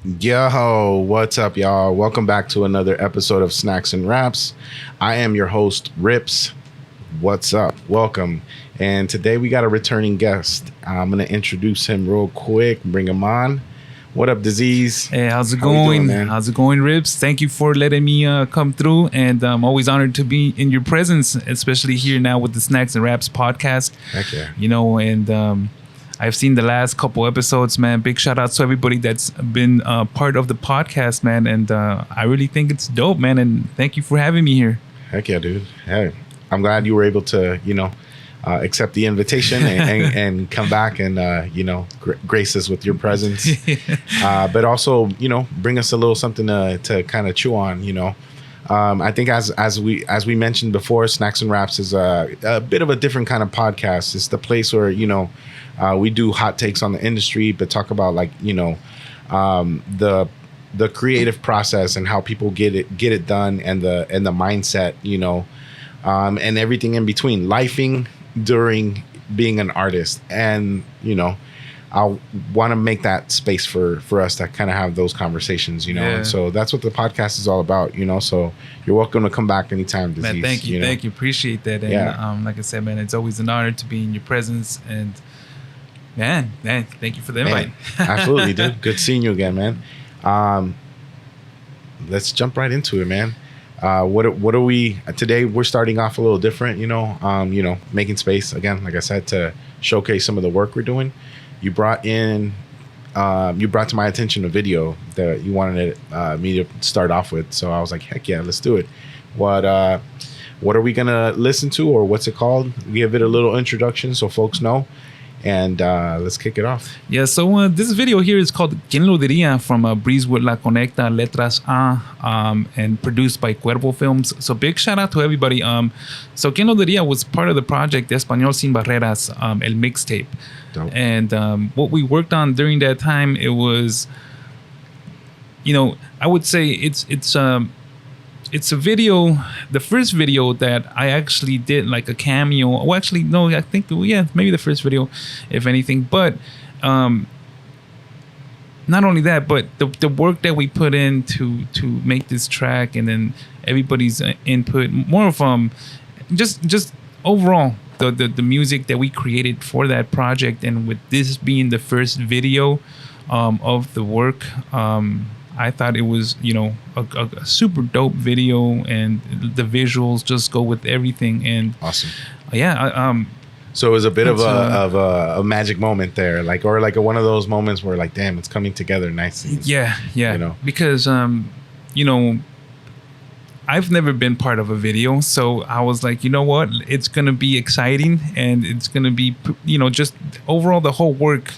Yo, what's up, y'all? Welcome back to another episode of Snacks and Raps. I am your host, Rips. What's up? Welcome. And today we got a returning guest. I'm going to introduce him real quick, bring him on. What up, Disease? Hey, how's it going? How's it going, Rips? Thank you for letting me come through, and I'm always honored to be in your presence, especially here now with the Snacks and Raps podcast. Heck yeah. You know, and I've seen the last couple episodes, man. Big shout out to everybody that's been part of the podcast, man. And I really think it's dope, man. And thank you for having me here. Heck yeah, dude. Hey, I'm glad you were able to, accept the invitation and come back and, grace us with your presence. But also, bring us a little something to kind of chew on, I think as we mentioned before, Snacks and Raps is a bit of a different kind of podcast. It's the place where, we do hot takes on the industry, but talk about the creative process and how people get it done and the mindset, and everything in between, lifing during being an artist. And, I want to make that space for us to kind of have those conversations, Yeah. And so that's what the podcast is all about, So you're welcome to come back anytime, Disease. Man, thank you. Thank you. Appreciate that. And like I said, man, it's always an honor to be in your presence. And man, thank you for the invite. Absolutely, dude. Good seeing you again, man. Let's jump right into it, man. What are we today? We're starting off a little different, making space again, like I said, to showcase some of the work we're doing. You brought to my attention a video that you wanted me to start off with, so I was like, heck yeah, let's do it. What are we gonna listen to, or what's it called? Give it a little introduction so folks know. And let's kick it off. Yeah, so this video here is called ¿Quién lo diría? From Breezewood La Conecta, Letras A, and produced by Cuervo Films. So big shout out to everybody. So ¿Quién lo diría? Was part of the project Español Sin Barreras, el mixtape. Dope. And what we worked on during that time, it was, I would say it's a video, the first video that I actually did like a cameo. Well, actually, no, I think, maybe the first video, if anything. But not only that, but the work that we put in to make this track, and then everybody's input, more of just overall the music that we created for that project. And with this being the first video of the work, I thought it was, a super dope video, and the visuals just go with everything. And awesome. Yeah. So it was a bit of a magic moment there, or one of those moments where damn, it's coming together nicely. Yeah. Because, I've never been part of a video, so I was like, you know what? It's gonna be exciting, and it's gonna be, just overall the whole work.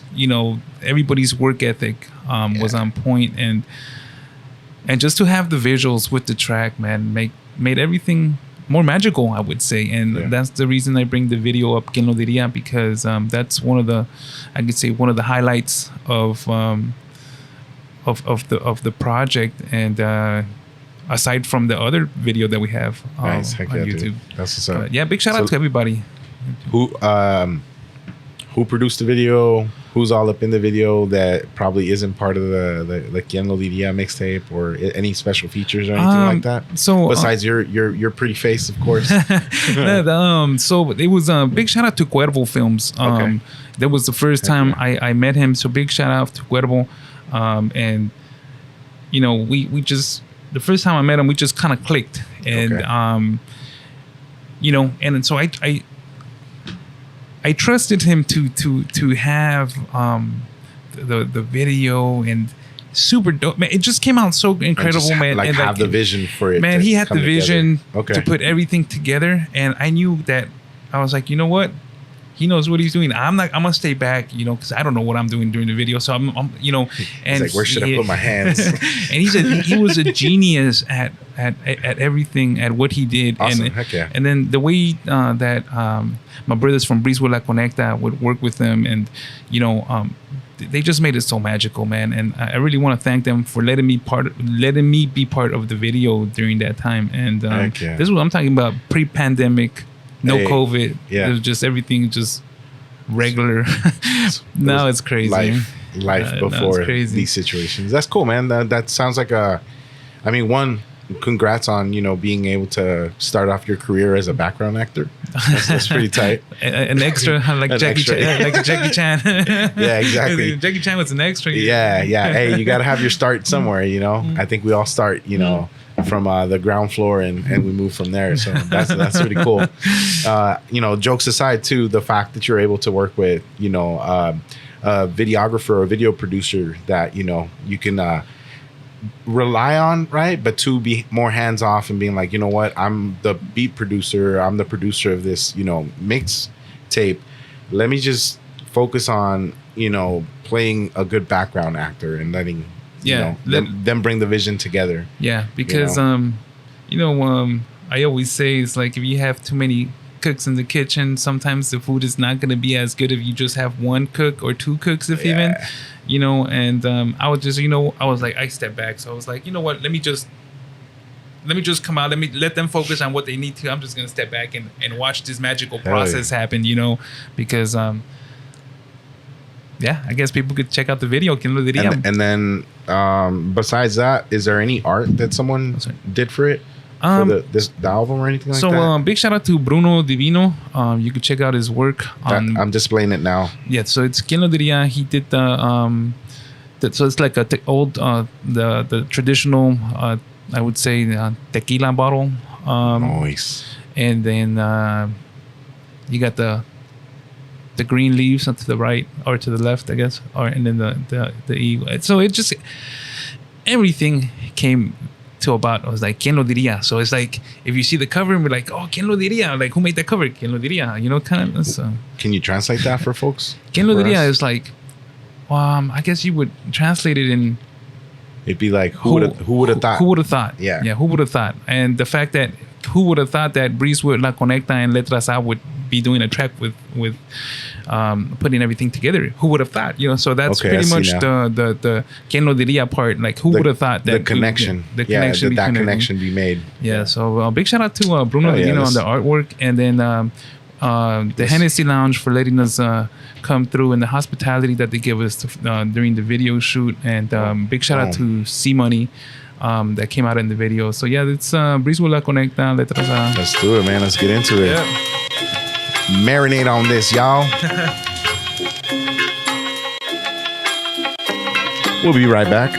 Everybody's work ethic was on point, and just to have the visuals with the track, man, made everything more magical, I would say. And that's the reason I bring the video up, ¿Quién lo diría? Because that's one of the highlights of the project. And aside from the other video that we have on YouTube. Dude. That's what's up. Big shout out to everybody. Who produced the video? Who's all up in the video that probably isn't part of the ¿Quién lo diría mixtape, or any special features or anything like that? So besides your pretty face, of course. So it was a big shout out to Cuervo Films. Okay. That was the first time I met him. So big shout out to Cuervo. And we just, the first time I met him, we just kind of clicked. And and so I trusted him to have the video, and super dope, man. It just came out so incredible, man. And have the vision for it. Man, he had the vision to put everything together, and I knew that. I was like, you know what? He knows what he's doing. I'm gonna stay back, because I don't know what I'm doing during the video. So I'm and he's like, where should I put my hands? And he was a genius at everything, at what he did. Awesome. And, heck yeah. And then the way that my brothers from Breezewood La Conecta would work with them, and they just made it so magical, man. And I really want to thank them for letting me be part of the video during that time. And this was, I'm talking about pre-pandemic. No COVID. Yeah. It was just everything just regular. Now it's crazy. Life. life before these situations. That's cool, man. That sounds like one, congrats on, being able to start off your career as a background actor. That's pretty tight. An extra, like Jackie Chan. Yeah, exactly. Jackie Chan was an extra. Yeah. Hey, you got to have your start somewhere, I think we all start, from the ground floor and we move from there. So that's really cool. Jokes aside too, the fact that you're able to work with, a videographer or a video producer that, you can rely on, right? But to be more hands off and being like, you know what, I'm the beat producer, I'm the producer of this, mix tape. Let me just focus on, playing a good background actor and letting them bring the vision together. Yeah, because I always say it's like if you have too many cooks in the kitchen, sometimes the food is not going to be as good if you just have one cook or two cooks, even, and I was just, I was like, I stepped back. So I was like, you know what, let me just come out. Let them focus on what they need to. I'm just going to step back and watch this magical process happen, because, I guess people could check out the video. And then besides that, is there any art that someone did for it? For the album or anything like that? So big shout out to Bruno Divino. You could check out his work. I'm displaying it now. Yeah, so it's Quien Lo Diría. He did so it's like the traditional, I would say, tequila bottle. Nice. And then you got the green leaves to the right or to the left, I guess, and then the E. So it just everything came to about, I was like, ¿Quién lo diría? So it's like, if you see the cover and we're like, oh, ¿Quién lo diría? Like, who made that cover? ¿Quién lo diría? Kind of. So. Can you translate that for folks? ¿Quién lo diría is like, I guess you would translate it in. It'd be like, who would have thought? Who would have thought? Yeah. Yeah, who would have thought? And the fact that who would have thought that Breezewood, La Conecta, and Letras A would be doing a track with putting everything together. Who would have thought? So that's pretty much the ¿Quién lo diría part. Like, who would have thought that the connection, that connection be made. Yeah. So big shout out to Bruno Divino on the artwork, and then the Hennessy Lounge for letting us come through and the hospitality that they give us during the video shoot, and big shout out to C Money. That came out in the video. So yeah, it's Breezewood, La Conecta, Letras A. Let's do it, man. Let's get into it. Yep. Marinate on this, y'all. We'll be right back.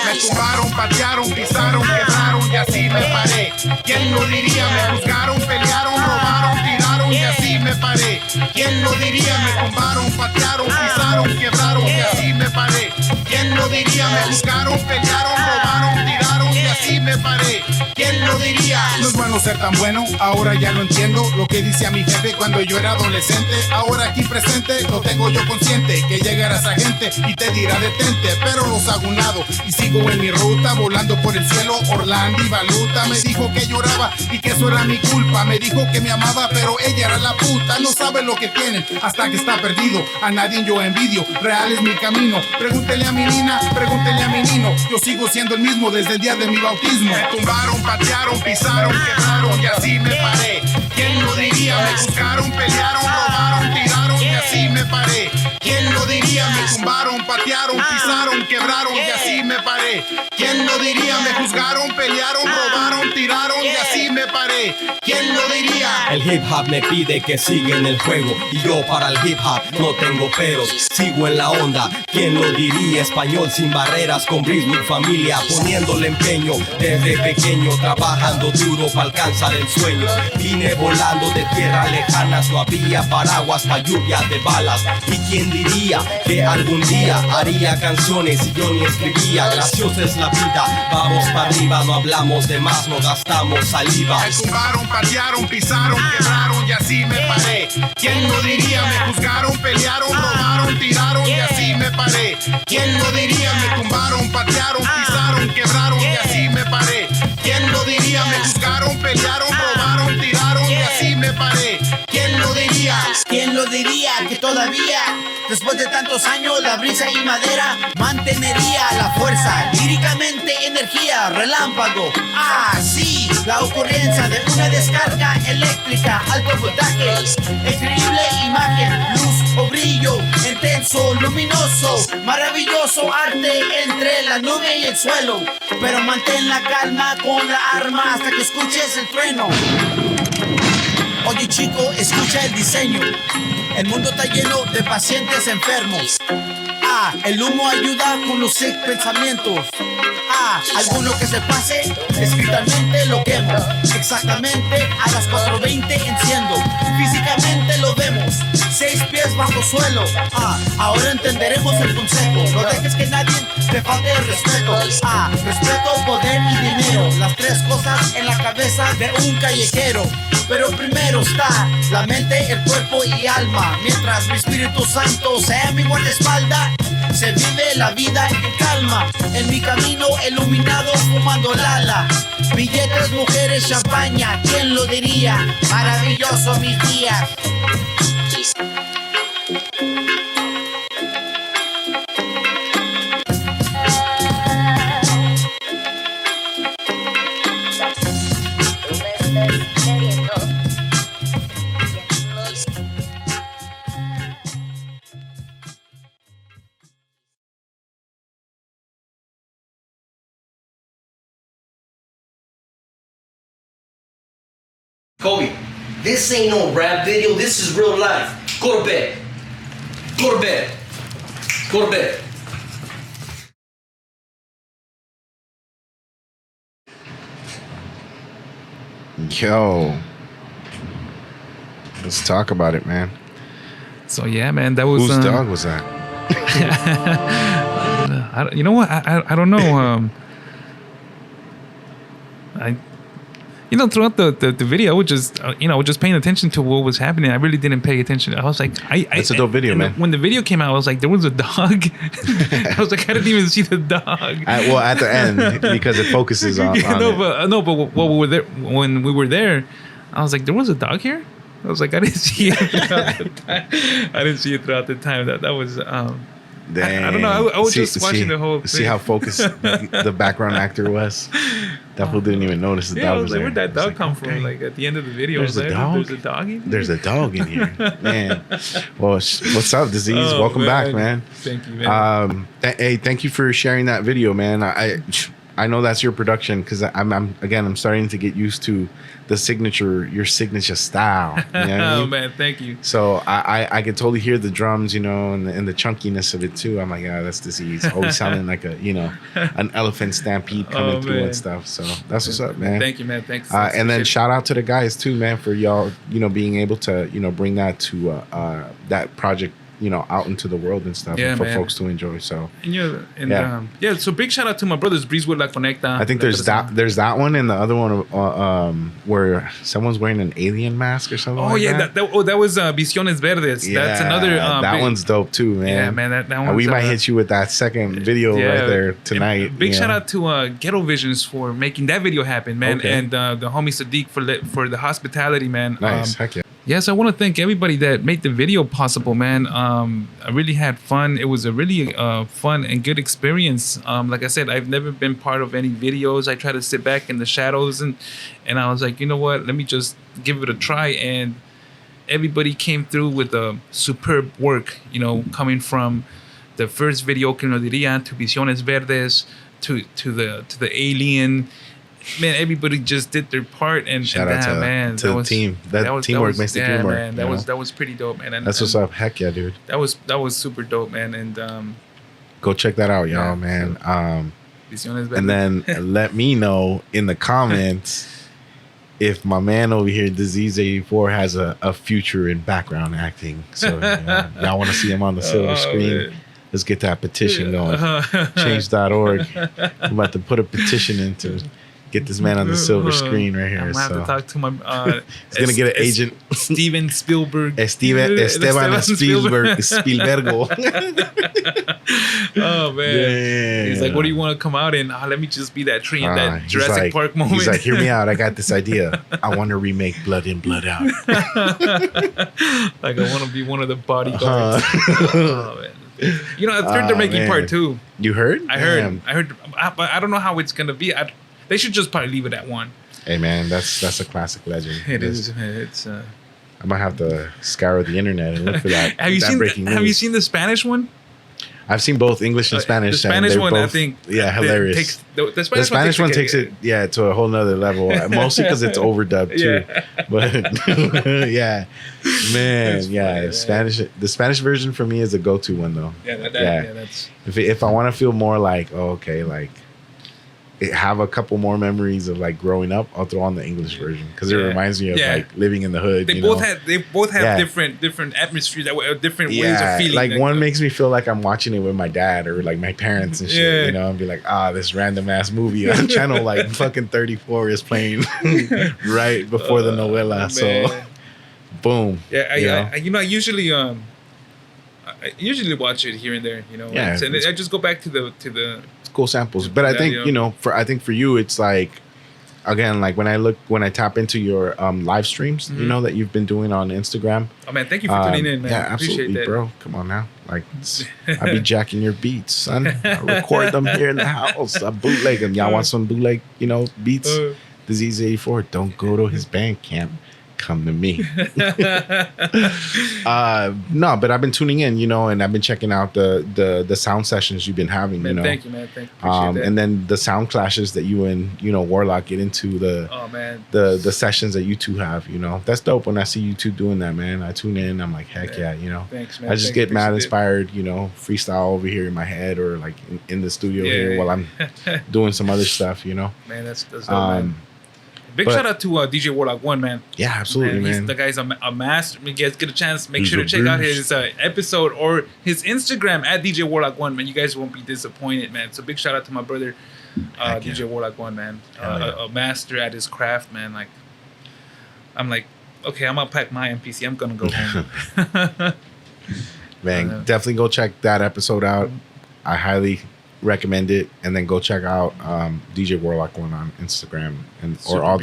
Me tumbaron, patearon, pisaron, quebraron y así me paré. ¿Quién lo diría? Me juzgaron, pelearon, robaron, tiraron y así me paré. ¿Quién lo diría? Me tumbaron, patearon, pisaron, quebraron y así me paré. ¿Quién lo diría? Me juzgaron, pelearon, robaron, tiraron y así me paré. ¿Quién lo diría? No es bueno ser tan bueno, ahora ya lo entiendo. Lo que dice a mi jefe cuando yo era adolescente. Ahora aquí presente, lo tengo yo consciente. Que llegará esa gente y te dirá detente. Pero los hago a un lado y sigo en mi ruta. Volando por el cielo, Orlando y Baluta. Me dijo que lloraba y que eso era mi culpa. Me dijo que me amaba, pero ella era la puta. No sabe lo que tienen hasta que está perdido. A nadie yo envidio, real es mi camino. Pregúntele a mi nina, pregúntele a mi nino. Yo sigo siendo el mismo desde el día de mi bautismo. Me tumbaron, patearon, pisaron, quebraron y así me paré. ¿Quién lo diría? Me buscaron, pelearon, robaron, tiraron y así me paré. ¿Quién lo diría? Me tumbaron, patearon, pisaron, quebraron y así me paré. ¿Quién lo diría? Me juzgaron, pelearon, robaron, tiraron y así me paré. ¿Quién lo diría? El hip hop me pide que siga en el juego y yo para el hip hop no tengo peros. Sigo en la onda, ¿quién lo diría? Español sin barreras con Breezewood familia, poniéndole empeño desde pequeño, trabajando duro para alcanzar el sueño. Vine volando de tierras lejanas, no había paraguas pa' lluvia de balas. ¿Y quién diría que algún día haría canciones y yo ni escribía? Graciosa es la vida, vamos para arriba, no hablamos de más, no gastamos saliva. Me tumbaron, patearon, pisaron, quebraron y así me paré. ¿Quién lo diría? Me juzgaron, pelearon, robaron, tiraron y así me paré. ¿Quién lo diría? Me tumbaron, patearon, pisaron, quebraron y así me paré. ¿Quién lo diría? Me juzgaron, pelearon, robaron, tiraron y así me paré. ¿Quién lo diría? ¿Quién lo diría que todavía, después de tantos años, la brisa y madera mantendría la fuerza? Líricamente energía, relámpago. Ah, sí, la ocurrencia de una descarga eléctrica, alto voltaje, increíble imagen, luz o brillo, intenso, luminoso, maravilloso arte entre la nube y el suelo. Pero mantén la calma con la arma hasta que escuches el trueno. Oye chico, escucha el diseño. El mundo está lleno de pacientes enfermos. Ah, el humo ayuda con los sick pensamientos. Ah, alguno que se pase, escritamente lo quemo. Exactamente a las 4:20 enciendo. Físicamente lo vemos, 6 pies bajo suelo. Ah, ahora entenderemos el consejo. No dejes que nadie te falte el respeto. Ah, respeto, poder y dinero, las 3 cosas en la cabeza de un callejero. Pero primero está la mente, el cuerpo y alma. Mientras mi Espíritu Santo sea mi guardaespaldas, se vive la vida en calma. En mi camino iluminado fumando lala. Billetes, mujeres, champaña, ¿quién lo diría? Maravilloso mis días. Kobe, this ain't no rap video, this is real life. Go to bed. Go to bed. Go to bed. Yo, let's talk about it, man. So yeah, man, that was Whose dog was that? you know what? I don't know. Throughout the video, I was just just paying attention to what was happening. I really didn't pay attention. I was like, It's a dope video, man. When the video came out, I was like, there was a dog. I was like, I didn't even see the dog. At the end, because it focuses on. But when we were there, I was like, there was a dog here. I was like, I didn't see it throughout the time. I didn't see it throughout the time. That was. Dang. I don't know. I was just watching the whole thing. See how focused the background actor was? That fool didn't even notice the dog was like, there. where'd that dog come from? Dang. Like at the end of the video, There's a dog? There's a dog in here? There's a dog in here. Man. Well, what's up, Disease? Oh, Welcome back, man. Thank you, man. Hey, thank you for sharing that video, man. I know that's your production because I'm starting to get used to your signature style. You know what I mean? Man, thank you. So I could totally hear the drums, and the chunkiness of it too. I'm like, yeah, that's Disease. Always sounding like an elephant stampede coming through and stuff. So that's what's up, man. Thank you, man. Thanks. And then shout out to the guys too, man, for y'all, being able to, bring that to that project, out into the world and stuff, and for folks to enjoy. So so big shout out to my brothers Breezewood La Conecta. I think there's that one and the other one where someone's wearing an alien mask or something. Oh yeah, that was Visiones Verdes. Yeah, that's another. That one's dope too, man. Yeah, man, that one. We might hit you with that second video right there tonight. Big shout out to Ghetto Visions for making that video happen, man, and the homie Sadiq for the hospitality, man. Nice, heck yeah. Yes, I want to thank everybody that made the video possible, man. I really had fun. It was a really fun and good experience. Like I said, I've never been part of any videos. I try to sit back in the shadows and I was like, you know what? Let me just give it a try. And everybody came through with a superb work, coming from the first video, Que no diría, to Visiones Verdes, to the alien. Man, everybody just did their part, and shout out to the team. That teamwork makes the dream work. Man, that was pretty dope, man. And, that's what's up. Heck yeah, dude. That was super dope, man. And go check that out, y'all, man. And then let me know in the comments if my man over here, Disease 84, has a future in background acting. So y'all want to see him on the silver screen. Man. Let's get that petition going. Change.org. I'm about to put a petition in to Get this man on the silver screen right here. I'm gonna have to talk to my. He's gonna get an agent. Steven Spielberg. Esteban Spielbergo. Oh man. Yeah. He's like, what do you want to come out in? Let me just be that tree in that Jurassic Park moment. He's like, hear me out. I got this idea. I want to remake Blood In, Blood Out. Like I want to be one of the bodyguards. Oh, man. You know, I heard they're making part 2. You heard? I heard, but I don't know how it's gonna be. They should just probably leave it at 1. Hey man, that's a classic legend. It is. It's. I might have to scour the internet and look for that. Have you seen the Spanish one? I've seen both English and Spanish. The Spanish one, both, I think. Yeah, hilarious. The Spanish one takes it to a whole nother level. Mostly because it's overdubbed too. Yeah. But yeah, man, That's yeah. funny, The Spanish version for me is a go-to one though. Yeah, that's. If I want to feel more like, have a couple more memories of like growing up, I'll throw on the English version because it reminds me of like living in the hood. They both have different atmospheres, different ways of feeling. Like one makes me feel like I'm watching it with my dad or like my parents and shit. You know, and be like, this random ass movie on channel like fucking 34 is playing right before the novela. Man. So, boom. Yeah, I usually watch it here and there. You know, yeah, and I just go back to the. Cool samples, but I think for you it's like, again, like when I tap into your live streams, you know, that you've been doing on Instagram. Oh man, thank you for tuning in, man. Yeah, absolutely, appreciate that, bro. Come on now, like I be jacking your beats, son. I record them here in the house. I bootleg them. Y'all want some bootleg, beats? Disease 84. Don't go to his Bandcamp. Come to me. No, but I've been tuning in, and I've been checking out the sound sessions you've been having. Man, thank you, man. Thank you. Appreciate that. And then the sound clashes that you and Warlock get into the sessions that you two have. That's dope. When I see you two doing that, man, I tune in. I'm like, heck yeah. Thanks, man. I just get mad inspired. Freestyle over here in my head or like in the studio here while I'm doing some other stuff. Man, that's dope, man. Big shout out to DJ Warlock 1, man. Yeah, absolutely, man. The guy's a master. You guys get a chance, make sure to check out his episode or his Instagram at DJ Warlock 1, man. You guys won't be disappointed, man. So big shout out to my brother, DJ Warlock 1, man. A master at his craft, man. Like, I'm like, okay, I'm gonna pack my MPC. I'm gonna go home. Man, definitely go check that episode out. I highly recommend it, and then go check out DJ Warlock 1 on Instagram or all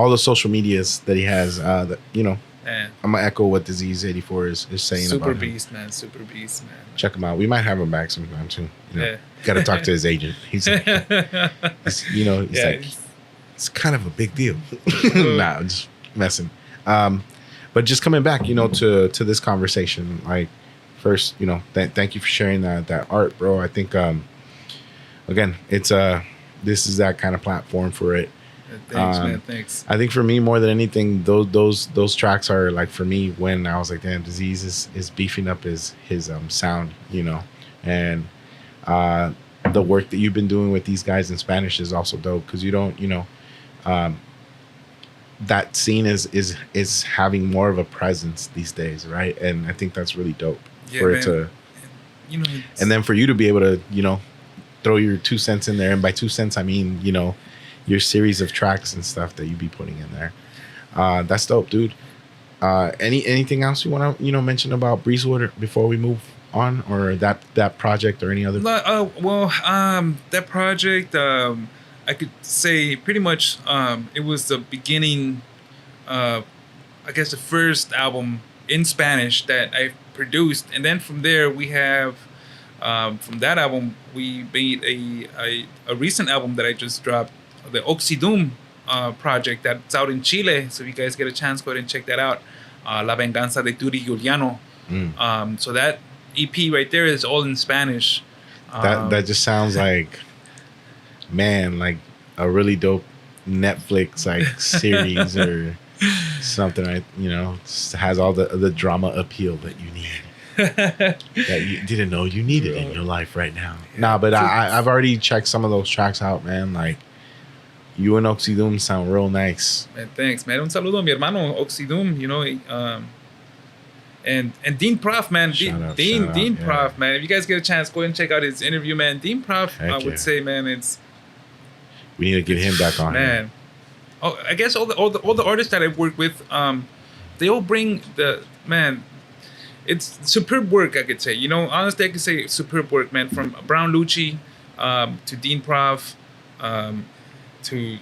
the social medias that he has. I'm gonna echo what Disease 84 is saying Super about beast, man. Super beast, man. Check him out. We might have him back sometime too. Got to talk to his agent. He's like, it's kind of a big deal. Nah, I'm just messing. But just coming back, to this conversation, like first, thank you for sharing that art, bro. I think again, it's this is that kind of platform for it. Thanks, man. Thanks. I think for me, more than anything, those tracks are like for me when I was like, damn, Disease is beefing up his sound, and the work that you've been doing with these guys in Spanish is also dope because you don't, that scene is having more of a presence these days, right? And I think that's really dope for it to, and then for you to be able to, throw your 2 cents in there, and by 2 cents I mean your series of tracks and stuff that you be putting in there. That's dope, dude. Anything else you want to mention about Breezewood before we move on, or that project or any other? That project, I could say pretty much it was the beginning. I guess the first album in Spanish that I produced, and then from there we have. From that album, we made a recent album that I just dropped, the Oxidum project that's out in Chile. So if you guys get a chance, go ahead and check that out. La Venganza de Turi Juliano. So that EP right there is all in Spanish. That just sounds like, man, like a really dope Netflix like series or something. Right? Has all the drama appeal that you need. That you didn't know you needed in your life right now. Nah, but I've already checked some of those tracks out, man. Like, you and Oxidum sound real nice. Man, thanks, man. Un saludo a mi hermano Oxidum, and Dean Prof, man. Dean Prof, man. If you guys get a chance, go ahead and check out his interview, man. Dean Prof, I would say, man, We need to get him back on. Man. Oh, I guess all the artists that I've worked with, they all bring it's superb work, I could say. You know, honestly, I could say superb work, man. From Brown Lucci, to Dean Prof, to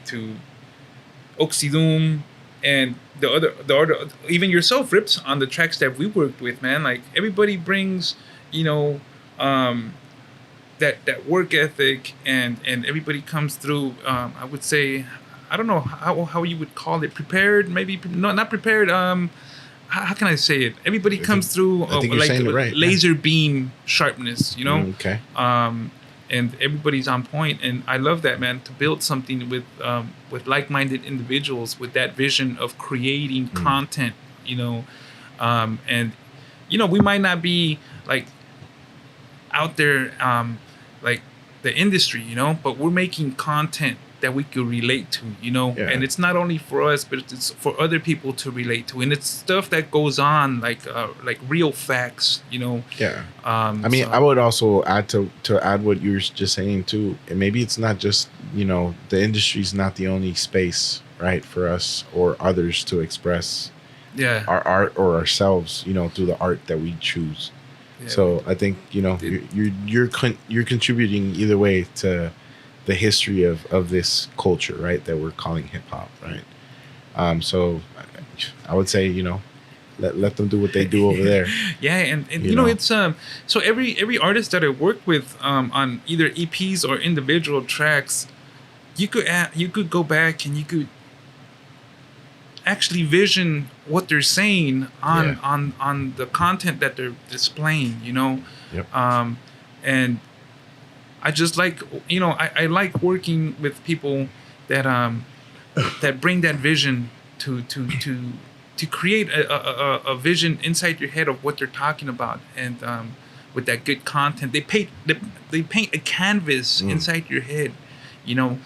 Oxydum, and the other, even yourself, Rips, on the tracks that we worked with, man. Like, everybody brings, you know, that work ethic, and everybody comes through. I would say, I don't know how you would call it, prepared, maybe not prepared. How can I say it? Everybody comes through like right, laser beam sharpness, you know. Okay. And everybody's on point, and I love that, man. To build something with like-minded individuals with that vision of creating content, you know, and you know, we might not be like out there like the industry, you know, but we're making content that we could relate to, you know. Yeah. And it's not only for us, but it's for other people to relate to, and it's stuff that goes on, like real facts, you know. Yeah. I mean, I would also add to add what you were just saying too. And maybe it's not just, you know, the industry's not the only space, right, for us or others to express our art or ourselves, you know, through the art that we choose. Yeah. So I think, you know, you're contributing either way to the history of this culture, right, that we're calling hip hop, right? So I would say, you know, let them do what they do over there. Yeah, and you know, it's so every artist that I work with on either EPs or individual tracks, you could go back and you could actually vision what they're saying on the content that they're displaying, you know. Yep. And I just like, you know, I like working with people that that bring that vision to create a vision inside your head of what they're talking about, and with that good content, they paint a canvas inside your head, you know.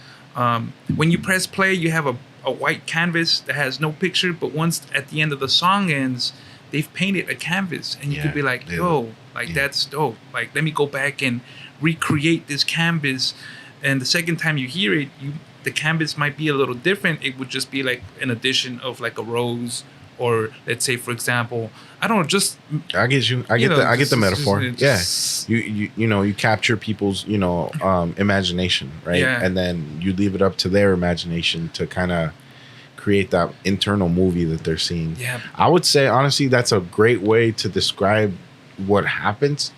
When you press play, you have a white canvas that has no picture, but once at the end of the song ends, they've painted a canvas, and you could be like, yo, like that's dope. Like, let me go back and recreate this canvas, and the second time you hear it, the canvas might be a little different. It would just be like an addition of like a rose, or let's say, for example, I don't know, just I get you. I get the metaphor. You know, you capture people's, you know, imagination, right? Yeah. And then you leave it up to their imagination to kind of create that internal movie that they're seeing. Yeah. I would say, honestly, that's a great way to describe what happens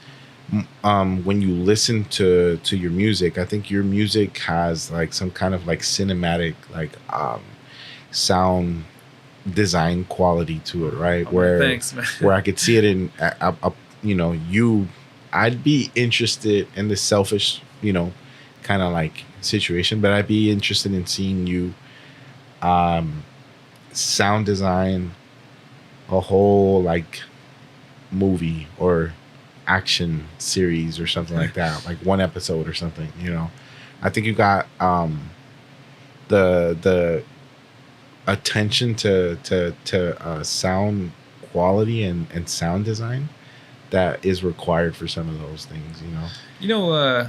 when you listen to your music. I think your music has like some kind of like cinematic, like sound design quality to it, right? Thanks, man. Where I could see it in you know, I'd be interested in the selfish, you know, kind of like situation, but I'd be interested in seeing you sound design a whole like movie or action series or something like that, like one episode or something, you know. I think you got the attention to sound quality and sound design that is required for some of those things, you know. You know,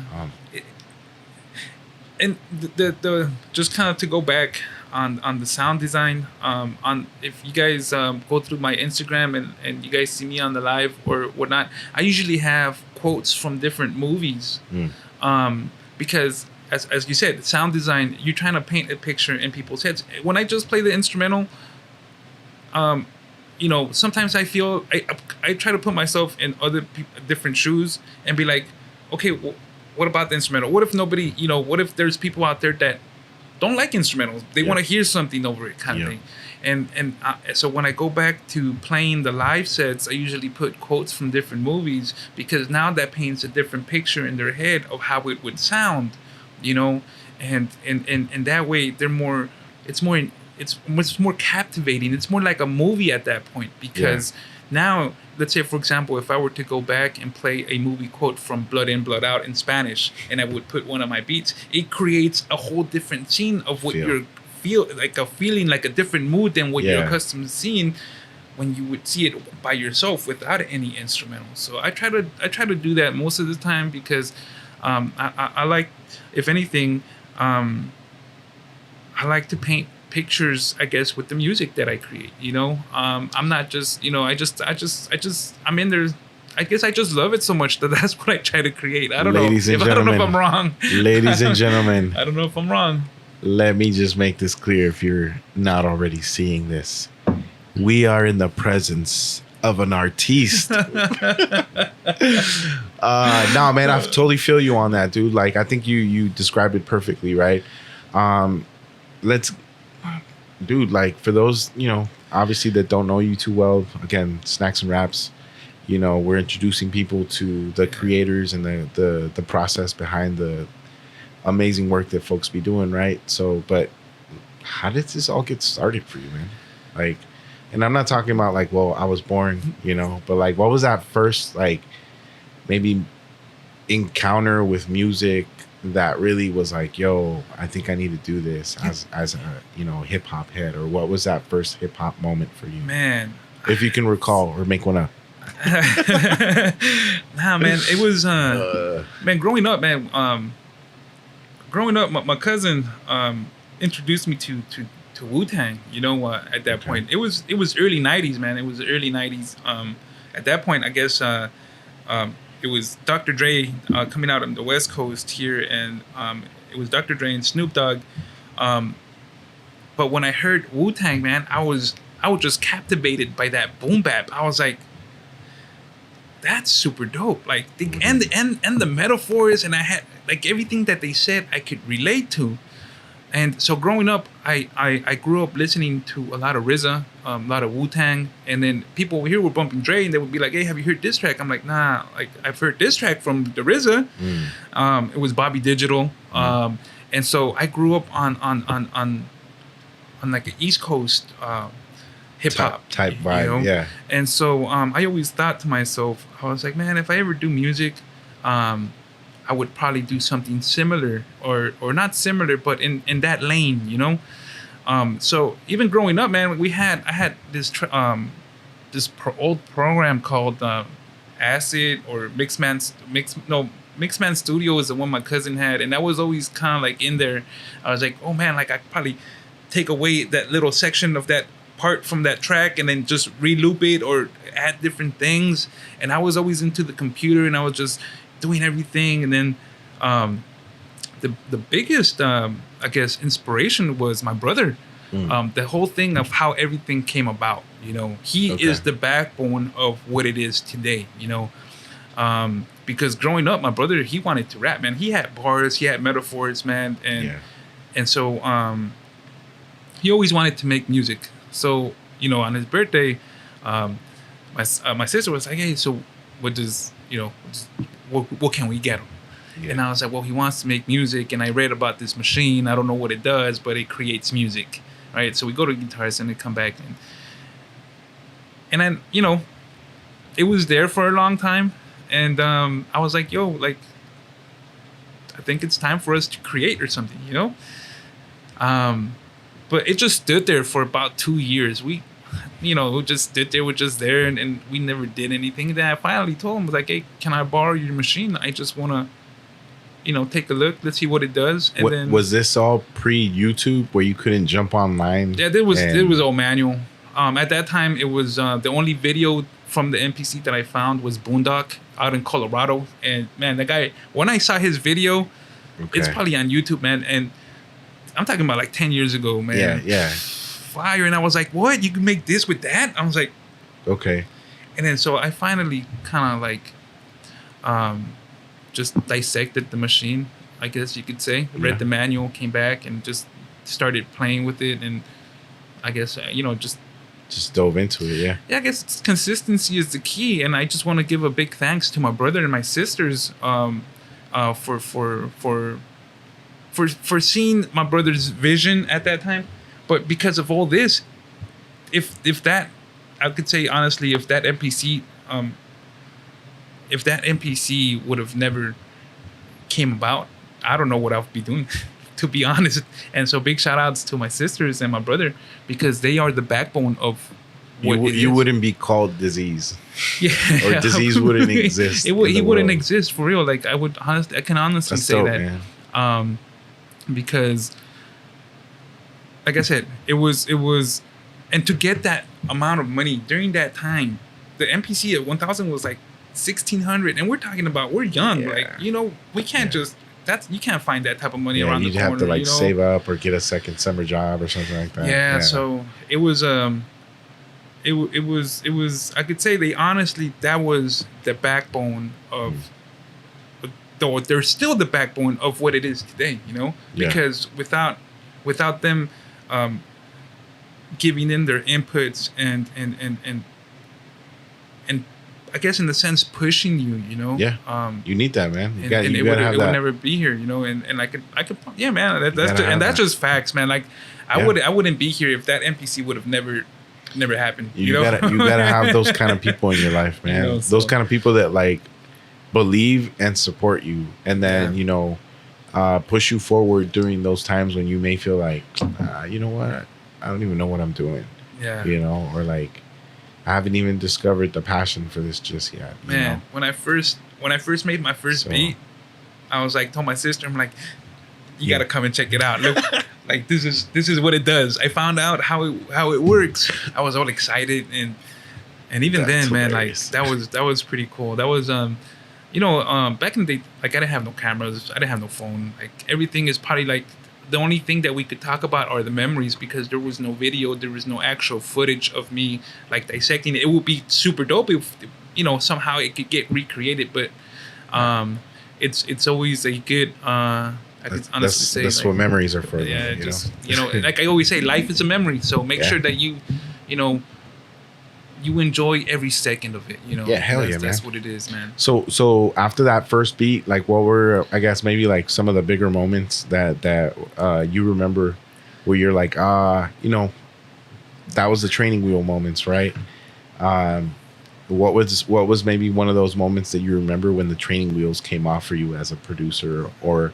and the just kind of to go back on the sound design, on if you guys go through my Instagram and you guys see me on the live or whatnot, I usually have quotes from different movies, because as you said, sound design, you're trying to paint a picture in people's heads. When I just play the instrumental, you know, sometimes I feel I try to put myself in other different shoes and be like, okay, what about the instrumental? What if nobody, you know, what if there's people out there that don't like instrumentals? They want to hear something over it, kind of thing. And so when I go back to playing the live sets, I usually put quotes from different movies, because now that paints a different picture in their head of how it would sound, you know, and that way it's more captivating. It's more like a movie at that point, because now, let's say, for example, if I were to go back and play a movie quote from Blood In, Blood Out in Spanish, and I would put one of my beats, it creates a whole different scene of what you're feeling like a different mood than what you're accustomed to seeing when you would see it by yourself without any instrumental. So I try to do that most of the time, because I like, if anything, I like to paint pictures, I guess, with the music that I create. I'm not just, I'm in there. I guess I just love it so much that that's what I try to create. I don't know if I'm wrong. Ladies and gentlemen, I don't know if I'm wrong. Let me just make this clear if you're not already seeing this. We are in the presence of an artiste. No, man, I totally feel you on that, dude. Like, I think you described it perfectly, right? Dude, like, for those, obviously that don't know you too well, again, Snacks and Raps, we're introducing people to the creators and the process behind the amazing work that folks be doing, right? So, but how did this all get started for you, man? Like, and I'm not talking about like, well, I was born, but like, what was that first, like, maybe encounter with music that really was like, yo, I think I need to do this as a, hip hop head? Or what was that first hip hop moment for you? Man, if you can recall or make one up. Nah, man, it was, man, growing up, my cousin introduced me to Wu-Tang, at that point. It was early 90s, man. It was early 90s. At that point, I guess it was Dr. Dre coming out on the West Coast here, and it was Dr. Dre and Snoop Dogg. But when I heard Wu-Tang, man, I was just captivated by that boom bap. I was like, that's super dope. Like, and the metaphors, and I had like everything that they said I could relate to. And so growing up, I grew up listening to a lot of RZA, a lot of Wu-Tang, and then people over here were bumping Dre, and they would be like, "Hey, have you heard this track?" I'm like, "Nah, like I've heard this track from the RZA." It was Bobby Digital, and so I grew up on like an East Coast hip hop type vibe, yeah. And so I always thought to myself, I was like, man, if I ever do music, I would probably do something similar or not similar, but in that lane, So even growing up, man, I had this old program called Acid or Mixman Studio is the one my cousin had, and that was always kind of like in there. I was like, oh man, like I could probably take away that little section of that part from that track and then just re-loop it or add different things. And I was always into the computer, and I was just doing everything. And then the biggest I guess inspiration was my brother. The whole thing of how everything came about, he is the backbone of what it is today, because growing up, my brother, he wanted to rap, man. He had bars, he had metaphors, man, and so he always wanted to make music. So on his birthday, my sister was like, hey, so what does what can we get him? And I was like, well, he wants to make music, and I read about this machine. I don't know what it does, but it creates music, right? So we go to Guitar Center, come back, and then it was there for a long time, and I was like, yo, like I think it's time for us to create or something, but it just stood there for about 2 years. We just stood there, we're just there, and we never did anything. And then I finally told him, like, hey, can I borrow your machine? I just want to, take a look. Let's see what it does. And then was this all pre-YouTube where you couldn't jump online? Yeah, it was all manual. At that time, it was the only video from the MPC that I found was Boondock out in Colorado. And man, the guy, when I saw his video, it's probably on YouTube, man. And I'm talking about like 10 years ago, man. Yeah. Fire. And I was like, what? You can make this with that? I was like, okay. And then so I finally kind of like just dissected the machine, I guess you could say. Read the manual, came back, and just started playing with it. And I guess, just dove into it, yeah. Yeah, I guess consistency is the key. And I just want to give a big thanks to my brother and my sisters for seeing my brother's vision at that time. But because of all this, if that, I could say honestly, if that MPC would have never came about, I don't know what I'll be doing, to be honest. And so big shout outs to my sisters and my brother, because they are the backbone of what you wouldn't be called Disease. Yeah. Or Disease wouldn't exist. He wouldn't exist for real. Like I can honestly That's say dope, that. Man. Because like I said, it was, and to get that amount of money during that time, the MPC at 1,000 was like 1,600, and we're talking about we're young, like we can't just you can't find that type of money around the corner. You'd have to like save up or get a second summer job or something like that. Yeah. So it was it was I could say that was the backbone of. Though they're still the backbone of what it is today, because without them giving in their inputs and I guess in the sense pushing you, you need that, man. It would never be here, and I could man, that's just facts, man. Like I wouldn't be here if that NPC would have never happened. You gotta have those kind of people in your life, man. Those kind of people that like believe and support you, and then push you forward during those times when you may feel like you know what, I don't even know what I'm doing, or like I haven't even discovered the passion for this just yet, man. When I first made my first beat, I was like, told my sister, I'm like, you gotta come and check it out. Look, like this is what it does. I found out how it works. I was all excited, and even then, man, hilarious. Like that was pretty cool. That was back in the day, like I didn't have no cameras, I didn't have no phone. Like everything is probably like the only thing that we could talk about are the memories, because there was no video, there was no actual footage of me like dissecting it. It would be super dope if somehow it could get recreated, but it's always a good I could honestly say that's like, what memories are for. Yeah, just like I always say, life is a memory. So make sure that you enjoy every second of it, Yeah, hell yeah, man. That's what it is, man. So after that first beat, like what were, I guess maybe like some of the bigger moments that you remember where you're like, that was the training wheel moments, right? What was maybe one of those moments that you remember when the training wheels came off for you as a producer or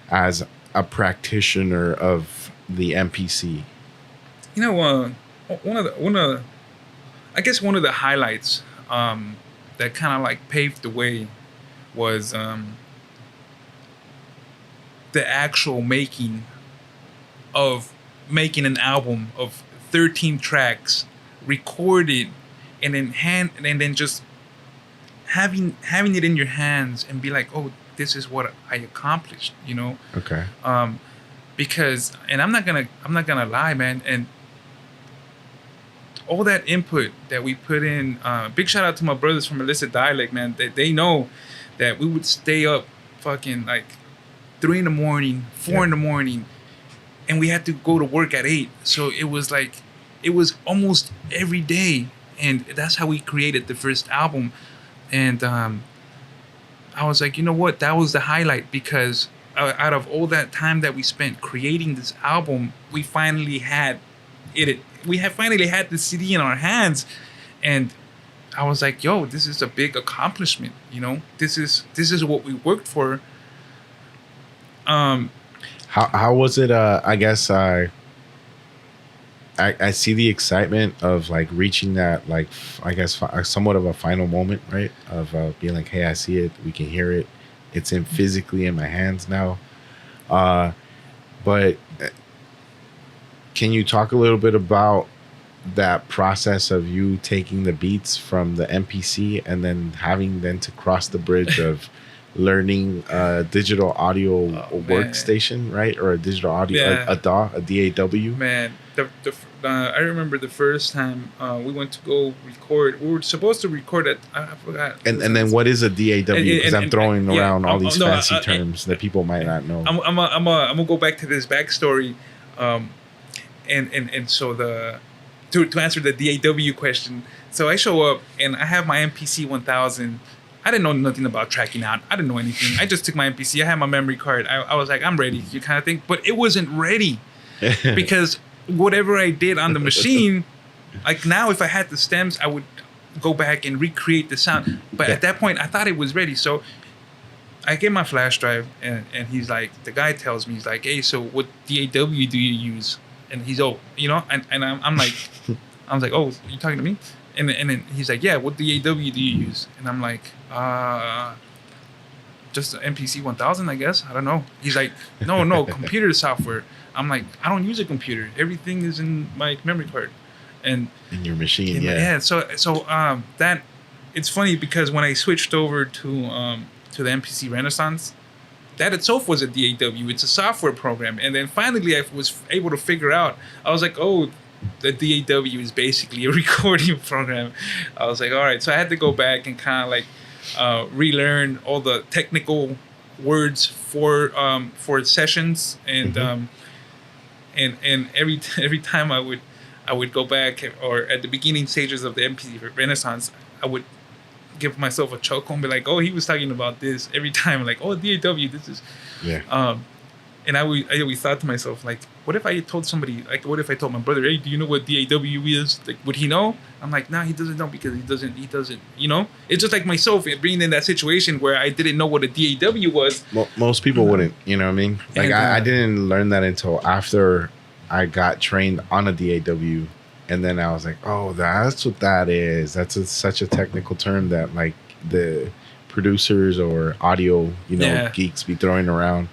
as a practitioner of the MPC? I guess one of the highlights that kind of like paved the way was the actual making an album of 13 tracks recorded and then just having it in your hands and be like, oh, this is what I accomplished, Okay. Because, and I'm not gonna lie, man, and all that input that we put in, big shout out to my brothers from Illicit Dialect, man. They know that we would stay up fucking like 3 a.m, 4 a.m, and we had to go to work at 8. So it was almost every day. And that's how we created the first album. And I was like, you know what? That was the highlight, because out of all that time that we spent creating this album, we finally had it. We have finally had the CD in our hands, and I was like, "Yo, this is a big accomplishment." This is what we worked for. How was it? I guess I see the excitement of like reaching that, like I guess somewhat of a final moment, right? Of being like, "Hey, I see it. We can hear it. It's physically in my hands now." But can you talk a little bit about that process of you taking the beats from the MPC and then having to cross the bridge of learning a digital audio workstation, right? Or a digital audio, a DAW? Man, I remember the first time we went to go record. We were supposed to record at, I forgot. And then what is a DAW? Because I'm throwing around all these fancy terms that people might not know. I'm gonna go back to this backstory. And so to answer the DAW question, so I show up and I have my MPC 1000. I didn't know nothing about tracking out. I didn't know anything. I just took my MPC. I had my memory card. I was like, I'm ready, you kind of thing. But it wasn't ready because whatever I did on the machine, like now if I had the stems, I would go back and recreate the sound. But at that point, I thought it was ready. So I get my flash drive and he's like, the guy tells me, he's like, hey, so what DAW do you use? And he's, and I'm like, I was like, oh, you talking to me? And then he's like, yeah, what DAW do you use? And I'm like, just MPC 1000, I guess. I don't know. He's like, no, computer software. I'm like, I don't use a computer. Everything is in my memory card, and in your machine. So that it's funny because when I switched over to the MPC Renaissance, that itself was a DAW. It's a software program, and then finally I was able to figure out. I was like, oh, the DAW is basically a recording program. I was like, all right. So I had to go back and kind of like relearn all the technical words for sessions, and and every time I would go back, or at the beginning stages of the MPC Renaissance, I would give myself a chuckle and be like, oh, he was talking about this every time, like, oh, DAW, this is and I always thought to myself, like, what if I told somebody, like, what if I told my brother, hey, do you know what DAW is? Like, would he know? I'm like, nah, he doesn't know, because he doesn't, you know? It's just like myself being in that situation where I didn't know what a DAW was. Most people wouldn't, you know what I mean? Like, I didn't learn that until after I got trained on a DAW. And then I was like, oh, that's what that is. That's such a technical term that, like, the producers or audio, geeks be throwing around.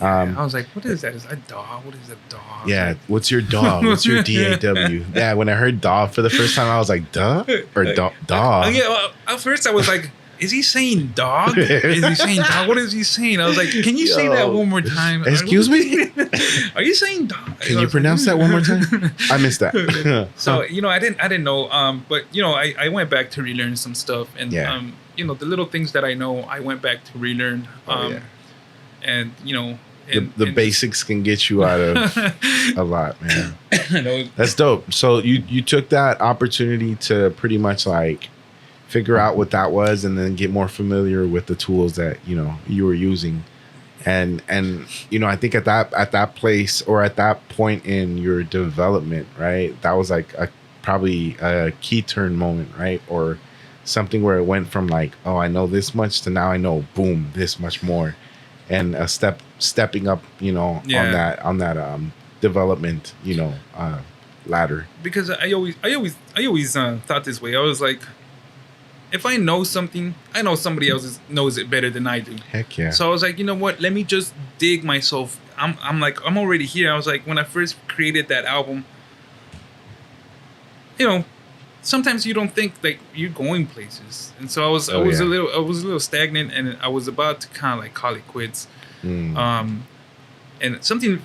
I was like, what is that? Is that DAW? What is a DAW? Yeah, like, what's your DAW? What's your DAW? Yeah, when I heard DAW for the first time, I was like, duh? Or DAW? Yeah, well, at first I was like, is he saying dog? Is he saying dog? What is he saying? I was like, can you say that one more time? Excuse me? Are you saying dog? Can you pronounce that one more time? I missed that. So, I didn't know. But, I went back to relearn some stuff. And, the little things that I know, I went back to relearn. And, the basics can get you out of a lot, man. That's dope. So you took that opportunity to pretty much like figure out what that was, and then get more familiar with the tools that you were using, and I think at that place, or at that point in your development, right, that was like probably a key turn moment, right, or something where it went from like, oh, I know this much, to now I know, boom, this much more, and a stepping up, on that development, ladder. Because I always thought this way. I was like, if I know something, I know somebody else knows it better than I do. Heck yeah. So I was like, you know what? Let me just dig myself. I'm already here. I was like, when I first created that album, sometimes you don't think like you're going places, and so I was a little stagnant, and I was about to kind of like call it quits. And something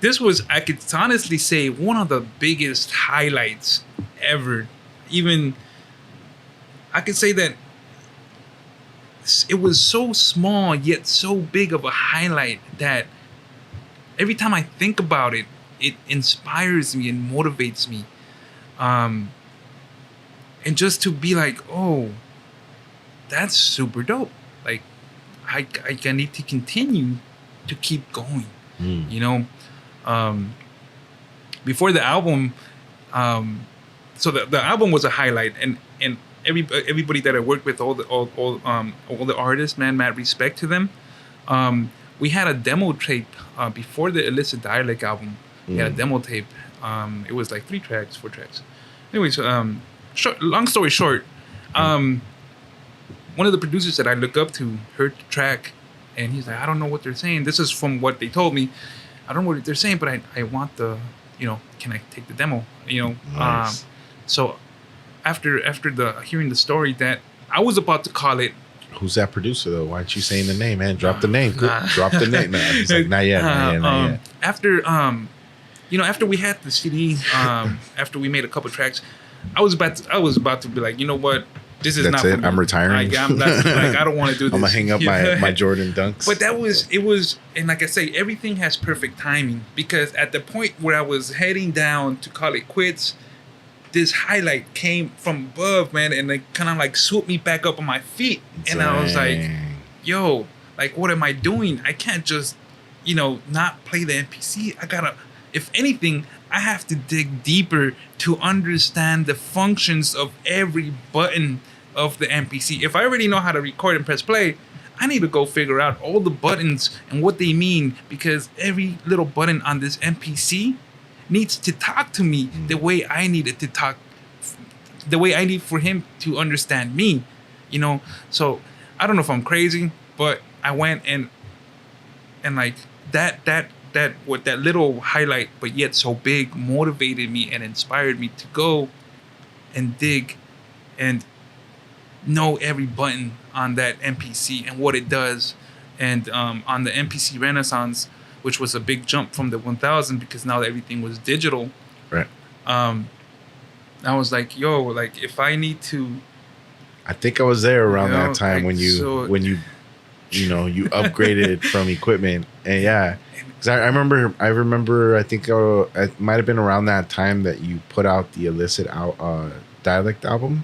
this was, I could honestly say, one of the biggest highlights ever. Even I could say that it was so small yet so big of a highlight that every time I think about it, it inspires me and motivates me. And just to be like, oh, that's super dope. Like, I need to continue to keep going. Before the album, so the album was a highlight, and everybody that I worked with, all the artists, man, mad respect to them. We had a demo tape before the Illicit Dialect album. We had a demo tape. It was like 4 tracks. Anyways, long story short, one of the producers that I look up to heard the track, and he's like, I don't know what they're saying. This is from what they told me. I don't know what they're saying, but I want the, can I take the demo? Nice. So after hearing the story, that I was about to call it. Who's that producer though? Why aren't you saying the name, man? Drop the name. Drop the name. Nah, he's like, not yet. After after we had the CD, after we made a couple tracks, I was about to be like, you know what? This is not for me. I'm retiring. I don't want to do this. I'm gonna hang up my Jordan Dunks. But it was, and like I say, everything has perfect timing, because at the point where I was heading down to call it quits, this highlight came from above, man, and it kind of like swooped me back up on my feet. And I was like, yo, like, what am I doing? I can't just, not play the MPC. I gotta, if anything, I have to dig deeper to understand the functions of every button of the MPC. If I already know how to record and press play, I need to go figure out all the buttons and what they mean, because every little button on this MPC needs to talk to me the way I need it to talk, the way I need for him to understand me, So I don't know if I'm crazy, but I went and like that what that little highlight, but yet so big, motivated me and inspired me to go and dig and know every button on that MPC and what it does. And on the MPC Renaissance, which was a big jump from the 1000 because now everything was digital. Right. I was like, yo, like if I need to. I think I was there around that time like, when you upgraded from equipment. And yeah, because I remember I think it might have been around that time that you put out the Illicit Dialect album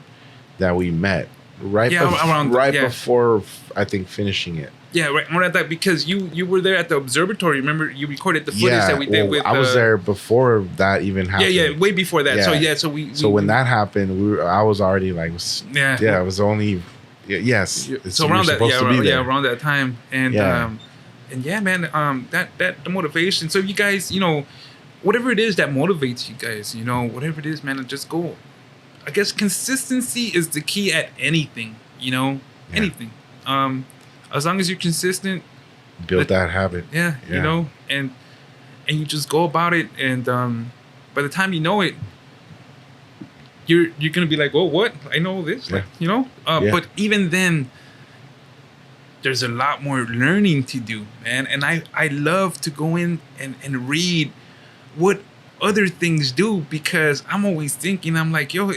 that we met before I think finishing it. Yeah, right around that, because you were there at the observatory. Remember, you recorded the footage that we did with. I was there before that even happened. Yeah, way before that. Yeah. So when that happened, I was already like, I was only, yes. So around that, around that time, and yeah, man, that the motivation. So you guys, whatever it is that motivates you guys, whatever it is, man, just go. I guess consistency is the key at anything, anything. As long as you're consistent, build that habit. Yeah, and you just go about it, and by the time you know it, you're gonna be like, oh, what? I know this, But even then, there's a lot more learning to do, man. And I love to go in and read what other things do, because I'm always thinking, I'm like, yo,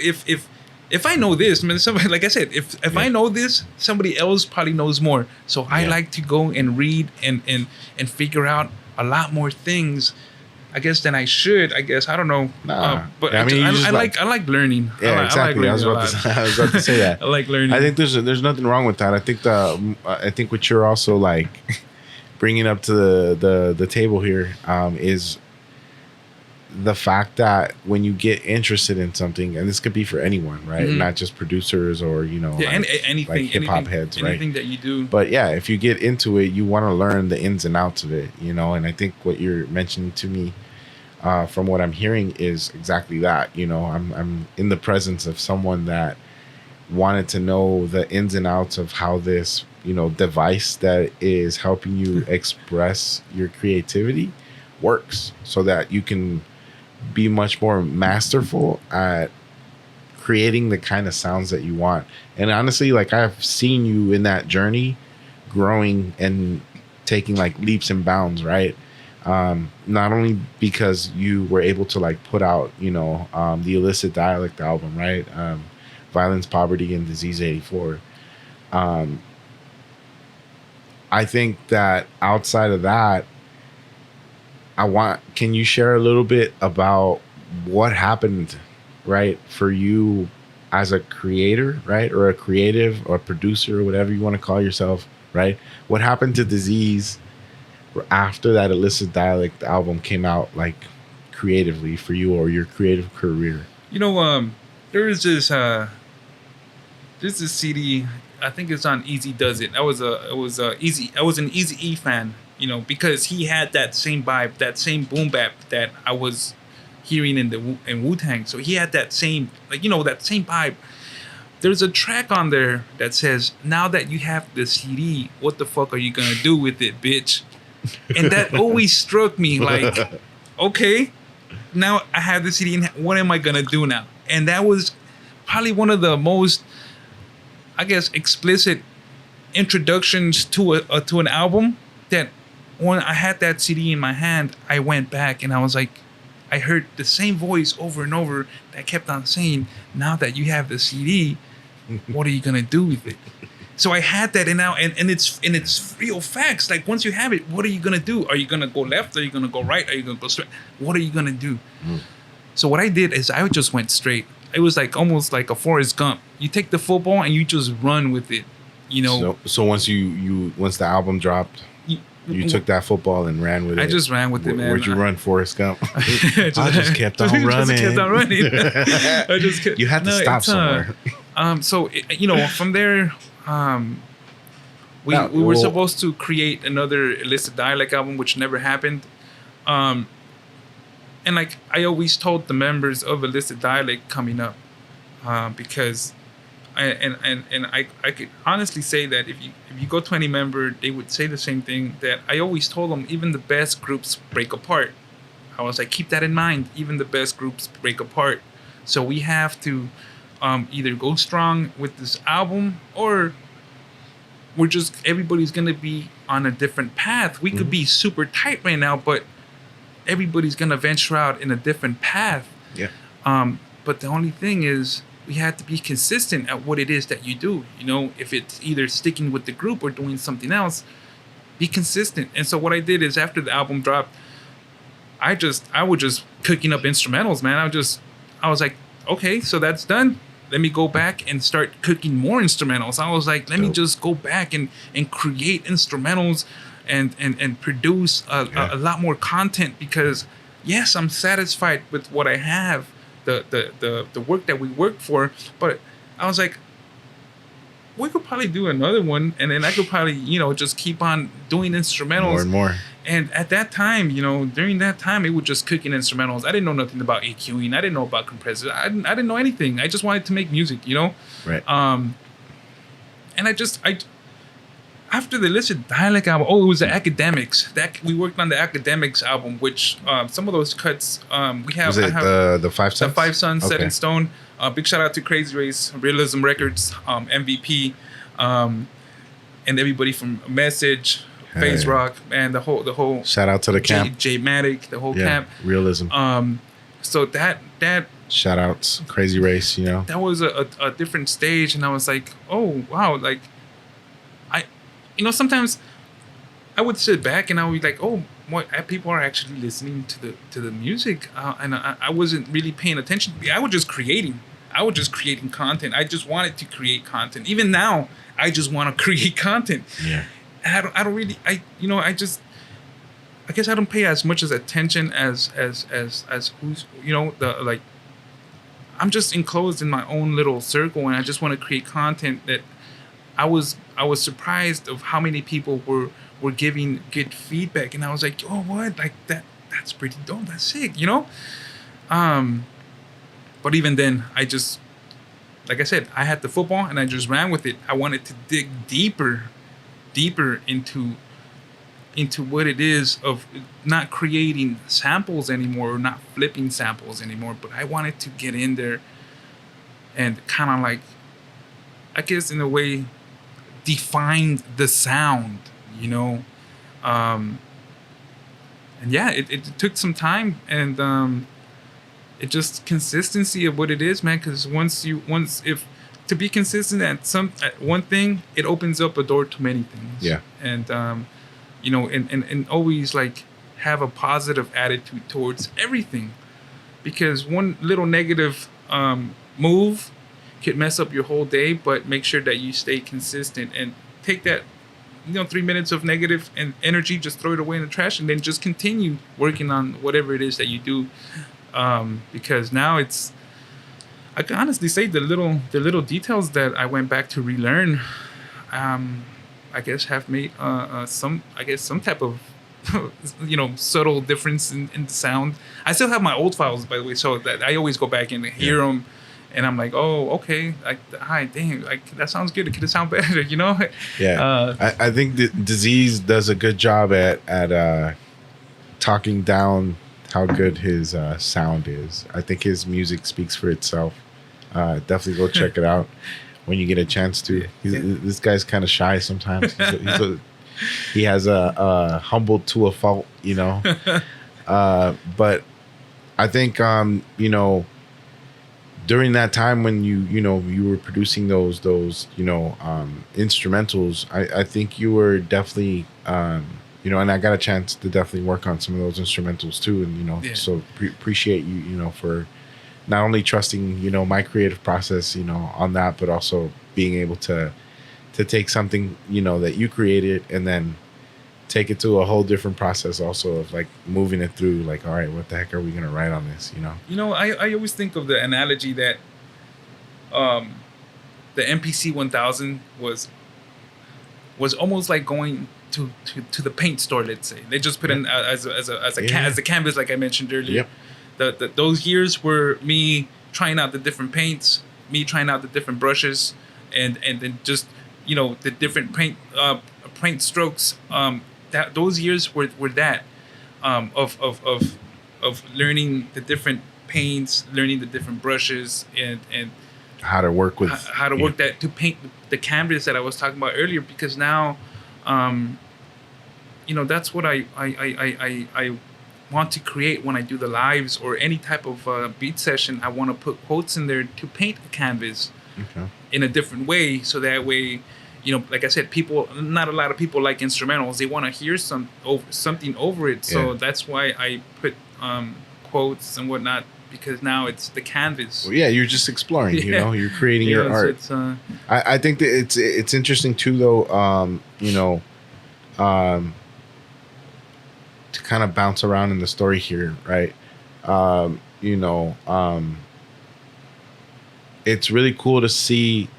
if I know this, man, somebody, like I said, if I know this, somebody else probably knows more. So I like to go and read and figure out a lot more things, I guess, than I should. I guess, I don't know. But I like learning. Yeah, exactly. I was about to say that. I like learning. I think there's nothing wrong with that. I think what you're also like bringing up to the table here is the fact that when you get interested in something, and this could be for anyone, right? Mm-hmm. Not just producers or anything, like hip hop heads, right? Anything that you do. But yeah, if you get into it, you want to learn the ins and outs of it, And I think what you're mentioning to me, from what I'm hearing, is exactly that. I'm in the presence of someone that wanted to know the ins and outs of how this, device that is helping you express your creativity works, so that you can be much more masterful at creating the kind of sounds that you want. And honestly, like, I've seen you in that journey growing and taking like leaps and bounds, right? Not only because you were able to like put out, the Illicit Dialect album, right? Violence, Poverty, and Disease 84. I think that outside of that, can you share a little bit about what happened, right, for you as a creator, right, or a creative or a producer or whatever you want to call yourself, right? What happened to Disease after that Illicit Dialect album came out, like, creatively for you, or your creative career? There is this CD, I think it's on Easy Does It. I was an Eazy-E fan. Because he had that same vibe, that same boom bap that I was hearing in Wu-Tang. So he had that same, that same vibe. There's a track on there that says, "Now that you have the CD, what the fuck are you gonna do with it, bitch?" And that always struck me like, okay, now I have the CD, and what am I gonna do now? And that was probably one of the most, I guess, explicit introductions to an album, that when I had that CD in my hand, I went back and I was like, I heard the same voice over and over that kept on saying, "Now that you have the CD, what are you gonna do with it?" So I had that, and now and it's real facts. Like, once you have it, what are you gonna do? Are you gonna go left? Are you gonna go right? Are you gonna go straight? What are you gonna do? So what I did is I just went straight. It was like almost like a Forrest Gump. You take the football and you just run with it. So once once the album dropped, you took that football and ran with it. I just ran with it, man. Where'd you run, Forrest Gump? I just kept on running. You had to stop somewhere. So from there, we were supposed to create another Illicit Dialect album, which never happened. And like I always told the members of Illicit Dialect coming up, because I could honestly say that if you go to any member, they would say the same thing that I always told them. Even the best groups break apart. I was like, keep that in mind. Even the best groups break apart. So we have to either go strong with this album, or everybody's gonna be on a different path. We could be super tight right now, but everybody's gonna venture out in a different path. Yeah. But the only thing is, we have to be consistent at what it is that you do. You know, if it's either sticking with the group or doing something else, be consistent. And so what I did is, after the album dropped, I was just cooking up instrumentals, man. I was like, okay, so that's done. Let me go back and start cooking more instrumentals. I was like, let me just go back and create instrumentals and produce a lot more content, because yes, I'm satisfied with what I have, the work that we worked for, but I was like, we could probably do another one, and then I could probably, just keep on doing instrumentals More and more. And at that time, during that time, it was just cooking instrumentals. I didn't know nothing about EQing. I didn't know about compressors. I didn't know anything. I just wanted to make music, Right. And I after the Illicit Dialect album, it was the Academics. That we worked on the Academics album, which some of those cuts we have. Was it the 5 Sons? The 5 Sons, Set Okay. in Stone. Big shout out to Crazy Race, Realism Records, MVP, and everybody from Message, Phase Rock, and the whole. Shout out to the camp. J Matic, the whole camp. Realism. So that Shout outs, Crazy Race. that was a different stage, and I was like, oh wow, like sometimes I would sit back and I would be like, oh, what people are actually listening to the music, and I wasn't really paying attention. I was just creating content. I just wanted to create content. Even now, I just want to create content. Yeah. And I don't really, I guess I don't pay as much as attention as who's, I'm just enclosed in my own little circle, and I just want to create content that I was surprised of how many people were giving good feedback, and I was like, oh, what? Like that's pretty dope. That's sick, But even then, I just, like I said, I had the football and I just ran with it. I wanted to dig deeper into what it is of not creating samples anymore, or not flipping samples anymore, but I wanted to get in there and kind of like, I guess in a way, define the sound, and yeah, it took some time, and it just consistency of what it is, man, because if to be consistent at one thing, it opens up a door to many things. Yeah. And and always like have a positive attitude towards everything, because one little negative move could mess up your whole day. But make sure that you stay consistent and take that 3 minutes of negative and energy, just throw it away in the trash, and then just continue working on whatever it is that you do, because now I can honestly say the little details that I went back to relearn, I guess have made some type of subtle difference in the sound. I still have my old files, by the way, so that I always go back and hear them, and I'm like, oh, okay, like, hi, dang, like that sounds good. It could sound better, Yeah. I think the Disease does a good job at talking down how good his sound is. I think his music speaks for itself. Definitely go check it out when you get a chance to. This guy's kind of shy sometimes. He has a humbled to a fault, but I think during that time when you were producing those instrumentals, I think you were definitely and I got a chance to definitely work on some of those instrumentals too, and so appreciate you for not only trusting my creative process on that, but also being able to take something that you created and then take it to a whole different process also of like moving it through, like, all right, what the heck are we gonna write on this? I always think of the analogy that the MPC 1000 was almost like going to the paint store. Let's say they just put in as a canvas, like I mentioned earlier. Yep. Those years were me trying out the different paints, me trying out the different brushes and then just, you know, the different paint strokes. That those years were that of learning the different paints, learning the different brushes, and how to work with how to work that to paint the canvas that I was talking about earlier. Because now, you know, that's what I want to create when I do the lives or any type of beat session. I want to put quotes in there to paint a canvas in a different way, so that way, you know, like I said, not a lot of people like instrumentals. They want to hear something over it. So that's why I put quotes and whatnot, because now it's the canvas. Well, yeah, you're just exploring. You know, you're creating your art. I think that it's interesting too, though. You know, to kind of bounce around in the story here, right? You know, it's really cool to see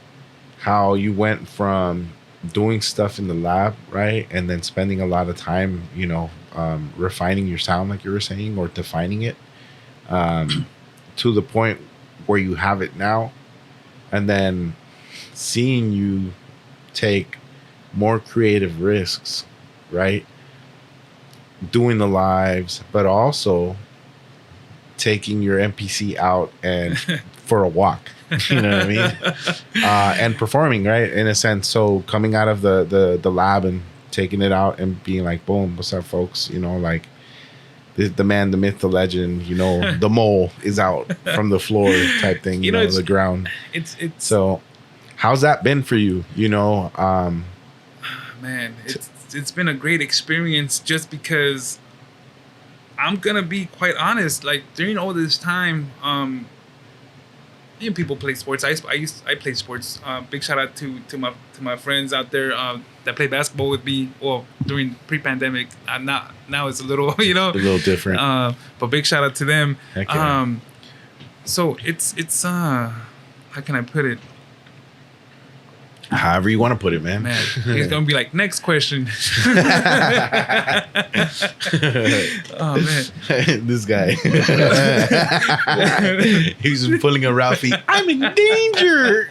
how you went from doing stuff in the lab, right, and then spending a lot of time, you know, refining your sound, like you were saying, or defining it, to the point where you have it now, and then seeing you take more creative risks, right, doing the lives, but also taking your MPC out and for a walk. You know what I mean? And performing, right, in a sense. So coming out of the lab and taking it out and being like, boom, what's up, folks? You know, like the man, the myth, the legend, you know, the mole is out from the floor type thing, you know, the ground. It's so how's that been for you? You know, man, it's been a great experience, just because I'm gonna be quite honest, like during all this time, you know, people play sports. I play sports. Big shout out to my friends out there that play basketball with me. Well, during pre-pandemic, now it's a little, you know, a little different. But big shout out to them. Heck yeah. So it's how can I put it? However you want to put it, man. Man, he's gonna be like, next question. Oh man, this guy. He's pulling a Ralphie. I'm in danger.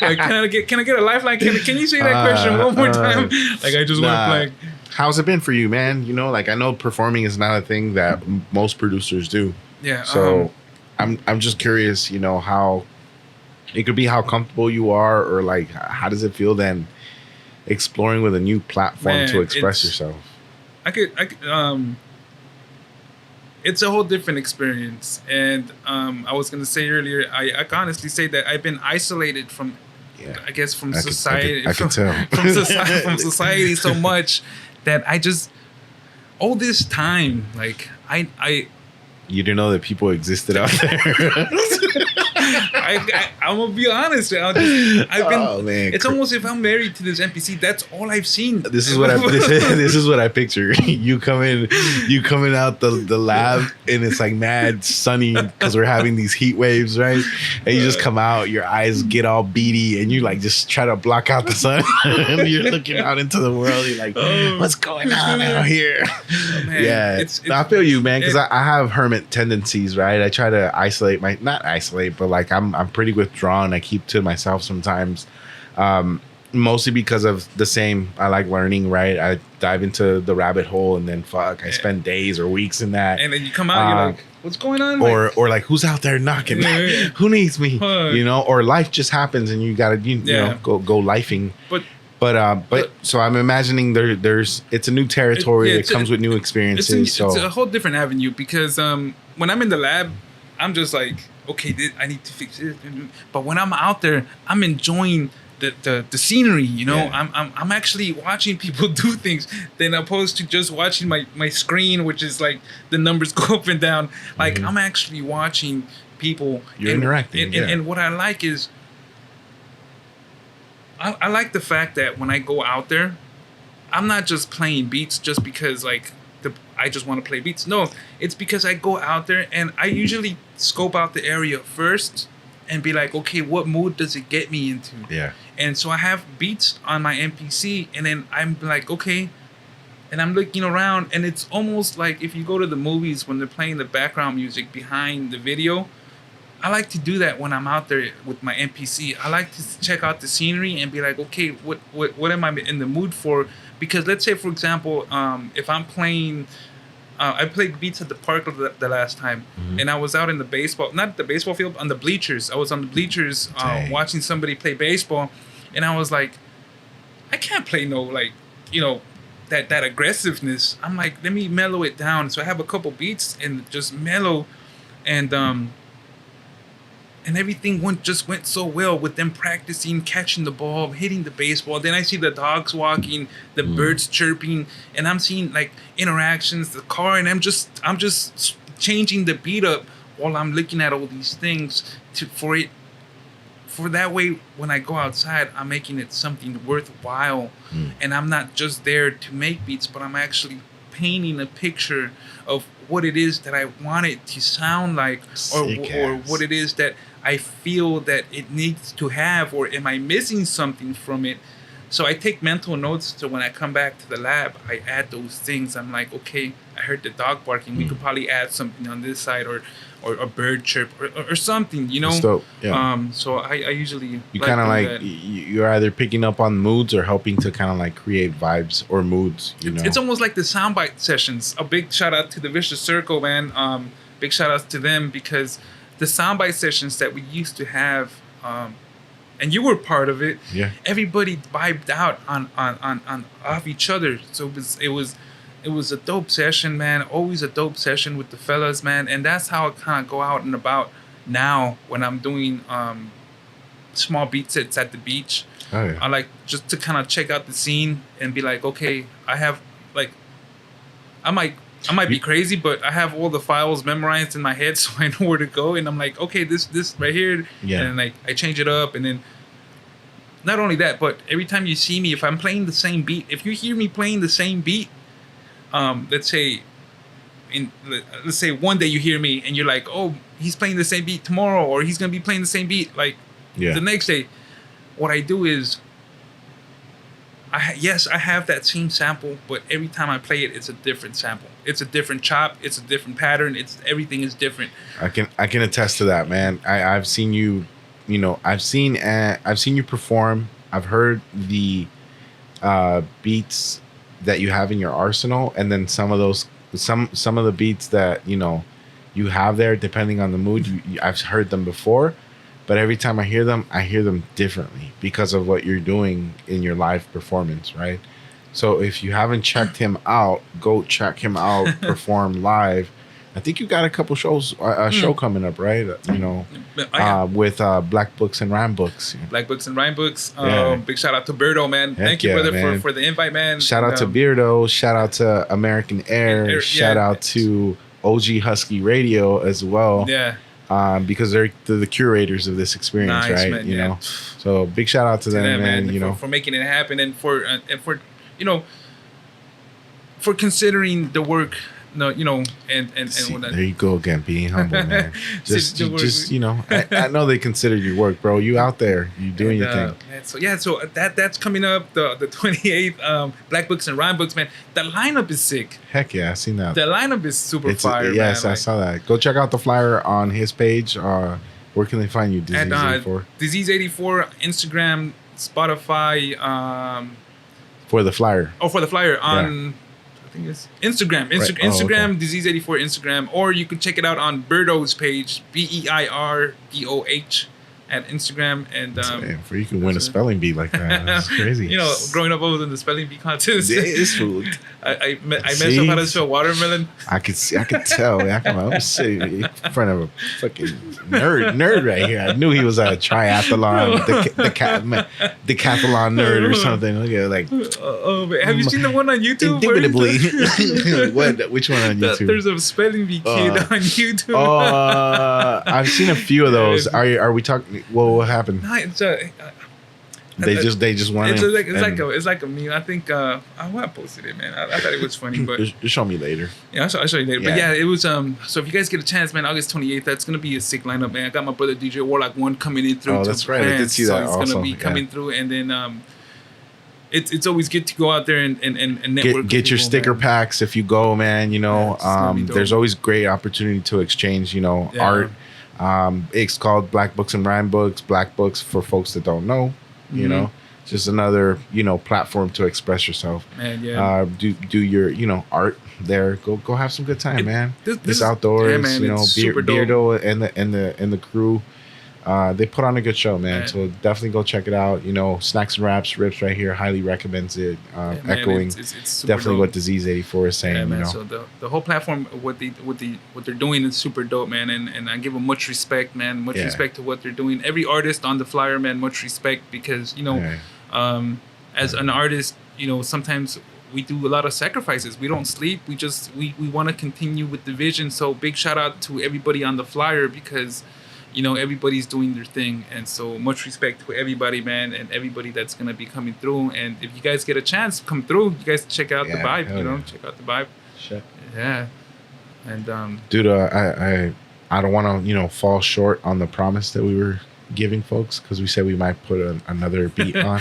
Like, can I get a lifeline? Can you say that question one more time? Like, I just want to like. How's it been for you, man? You know, like, I know performing is not a thing that most producers do. Yeah. So I'm just curious, you know, how. It could be how comfortable you are, or like how does it feel then exploring with a new platform to express yourself? It's a whole different experience. And I was gonna say earlier, I can honestly say that I've been isolated from I guess from society. I can tell. From society so much that I just all this time, like I you didn't know that people existed out there. I'm gonna be honest. I've been. Oh, man. It's almost if I'm married to this NPC. That's all I've seen. This is what this is what I picture. You coming out the lab, and it's like mad sunny because we're having these heat waves, right? And you just come out, your eyes get all beady, and you like just try to block out the sun. And you're looking out into the world. You're like, what's going on out here? Oh, man. Yeah, I feel you, man, because I have hermit tendencies, right? I try to isolate not isolate, but like I'm pretty withdrawn. I keep to myself sometimes, mostly because of the same. I like learning, right? I dive into the rabbit hole, and then I spend days or weeks in that. And then you come out, you're like, what's going on? Or like, who's out there knocking? Who needs me? You know, or life just happens, and you gotta you know go lifing. But so I'm imagining there's it's a new territory that comes with new experiences. It's a whole different avenue, because when I'm in the lab, I'm just like, okay, I need to fix it. But when I'm out there, I'm enjoying the scenery. You know, I'm actually watching people do things, than opposed to just watching my screen, which is like the numbers go up and down. Like I'm actually watching people. You're interacting. And what I like is, I like the fact that when I go out there, I'm not just playing beats just because like I just want to play beats. No, it's because I go out there and I usually scope out the area first and be like, okay, what mood does it get me into? Yeah. And so I have beats on my MPC, and then I'm like, okay, and I'm looking around, and it's almost like if you go to the movies when they're playing the background music behind the video, I like to do that when I'm out there with my MPC. I like to check out the scenery and be like, okay, what am I in the mood for? Because let's say, for example, if I'm playing, I played beats at the park the last time, and I was out in the not the baseball field, on the bleachers. I was on the bleachers watching somebody play baseball, and I was like, I can't play no, like, you know, that aggressiveness. I'm like, let me mellow it down. So I have a couple beats and just mellow, and everything went so well with them practicing catching the ball, hitting the baseball. Then I see the dogs walking, the birds chirping, and I'm seeing like interactions, the car, and I'm just changing the beat up while I'm looking at all these things for that way when I go outside, I'm making it something worthwhile, and I'm not just there to make beats, but I'm actually painting a picture of what it is that I want it to sound like, or what it is that I feel that it needs to have, or am I missing something from it? So I take mental notes, so when I come back to the lab, I add those things. I'm like, okay, I heard the dog barking. We could probably add something on this side, or a bird chirp, or something, you know? That's dope. Yeah. So I usually... You kind of like, you're either picking up on moods or helping to kind of like create vibes or moods, you know? It's almost like the soundbite sessions. A big shout out to the Vicious Circle, man. Big shout outs to them, because the soundbite sessions that we used to have, and you were part of it. Yeah. Everybody vibed out on off each other. So it was a dope session, man. Always a dope session with the fellas, man. And that's how I kind of go out and about now when I'm doing small beat sets at the beach. Oh, yeah. I like just to kind of check out the scene and be like, okay, I have like, I might be crazy, but I have all the files memorized in my head, so I know where to go. And I'm like, okay, this right here. Yeah. And like I change it up, and then not only that, but every time you see me, if I'm playing the same beat, if you hear me playing the same beat, let's say one day you hear me and you're like, oh, he's playing the same beat tomorrow, or he's gonna be playing the same beat like the next day. What I do is, I have that same sample, but every time I play it, it's a different sample. It's a different chop. It's a different pattern. Everything is different. I can attest to that, man. I've seen you, I've seen you perform. I've heard the beats that you have in your arsenal, and then some of the beats that you have there, depending on the mood. I've heard them before. But every time I hear them differently because of what you're doing in your live performance, right? So if you haven't checked him out, go check him out, perform live. I think you got a couple shows, a show coming up, right? With Black Books and Rhyme Books. Black Books and Rhyme Books. Big shout out to Birdo, man. Thank you, brother, man. For the invite, man. Shout out to Beardo. Shout out to American Air. Shout out to OG Husky Radio as well. Yeah. Because they're the curators of this experience, right? Man, you know, so big shout out to them, man. For making it happen, and for for considering the work. No, and See, when there you go again, being humble, man. just I know they consider your work, bro. You out there, you doing your thing. Man, so that's coming up the 28th. Black Books and Rhyme Books, man. The lineup is sick. Heck yeah, I seen that. The lineup is super fire. Yes, man. I saw that. Go check out the flyer on his page. Where can they find you? Disease 84. Disease 84, Instagram, Spotify. For the flyer. Oh, for the flyer on. I think it's Instagram. Instagram, okay. Disease 84 Instagram, or you can check it out on Birdo's page, BEIRDOH at Instagram. And for you can win a spelling bee like that. That's crazy. Growing up, I was in the spelling bee contest. It's food. I messed up how to spell watermelon. I could tell. I'm sitting in front of a fucking nerd right here. I knew he was a triathlon, decathlon nerd or something. Look at have you seen the one on YouTube? Indubitably. Which one on YouTube? There's a spelling bee kid on YouTube. I've seen a few of those. Are we talking? Well, what happened? No, it's they just want it's like a meme. I think I posted it, man. I thought it was funny, but you show me later. Yeah, I'll show you later. Yeah. But yeah, it was so if you guys get a chance, man, August 28th, that's gonna be a sick lineup, man. I got my brother DJ Warlock 1 coming in through. Oh, that's right. I did see that. So he's gonna be coming through, and then it's always good to go out there and network. Get your sticker packs if you go, man. There's always great opportunity to exchange, art. It's called Black Books and Rhyme Books. Black Books for folks that don't know. You know, just another platform to express yourself. Man, yeah. Do your art there. Go have some good time, man. This outdoors. Yeah, man, it's super dope. Beardo and the crew. They put on a good show, man. So definitely go check it out. Snacks and Raps, Rips right here. Highly recommends it. Echoing it's super definitely dope. what Disease 84 is saying. Yeah, man. So the whole platform, what they're doing is super dope, man. And I give them much respect, man. Much respect to what they're doing. Every artist on the flyer, man. Much respect because as an artist, sometimes we do a lot of sacrifices. We don't sleep. We want to continue with the vision. So big shout out to everybody on the flyer because everybody's doing their thing, and so much respect to everybody, man, and everybody that's gonna be coming through. And if you guys get a chance, come through. You guys check out the vibe, check out the vibe. Shit. Yeah. And dude, I don't want to fall short on the promise that we were giving folks because we said we might put another beat on,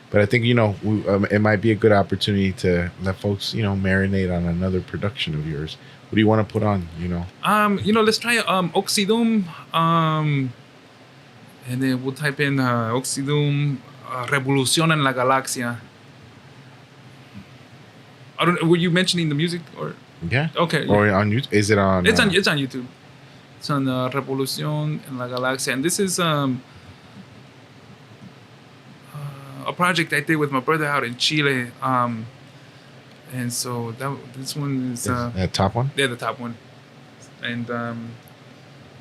but I think it might be a good opportunity to let folks marinate on another production of yours. What do you want to put on? Let's try Oxidum, and then we'll type in Oxidum Revolución en la Galaxia. Were you mentioning the music or? Yeah. Okay. Or on YouTube? Is it on? It's on YouTube. It's on Revolución en la Galaxia, and this is a project I did with my brother out in Chile. And so this one is the top one? Yeah, the top one. And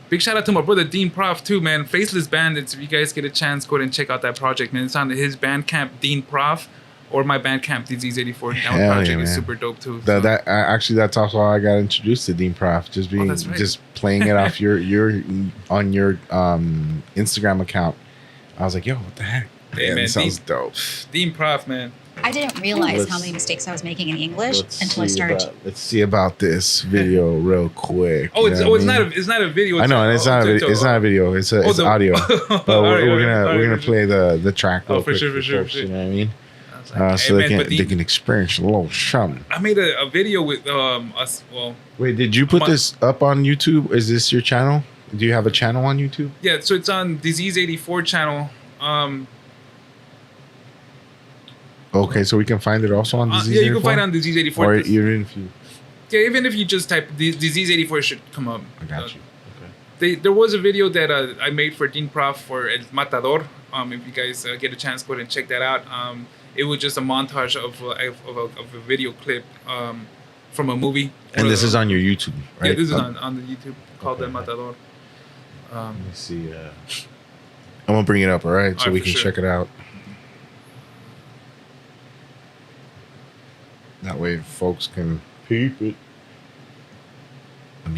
big shout out to my brother Dean Prof too, man. Faceless Bandits. If you guys get a chance, go ahead and check out that project, man. It's on his Bandcamp, Dean Prof, or my Bandcamp, Disease 84. That project is super dope too. Actually, that's also how I got introduced to Dean Prof. Just playing it off your Instagram account. I was like, yo, what the heck? Hey, man, sounds dope. Dean Prof, man. I didn't realize how many mistakes I was making in English until I started. Let's see about this video real quick. It's not a video. I know, and it's not a video. It's audio. But we're gonna play the track. For sure. You know what I mean? So they can experience a little something. I made a video with us. Well, wait, did you put this up on YouTube? Is this your channel? Do you have a channel on YouTube? Yeah, so it's on Disease 84 channel. Okay, so we can find it also on Disease 84? Yeah, you can find it on Disease 84. Or even if you just type Disease 84, it should come up. I got you. Okay. There was a video that I made for Dean Prof for El Matador. If you guys get a chance, go ahead and check that out. It was just a montage of a video clip from a movie. And this is on your YouTube, right? Yeah, this is on the YouTube called El Matador. Let me see. I'm going to bring it up, all right? So we can check it out. That way, folks can peep it. Let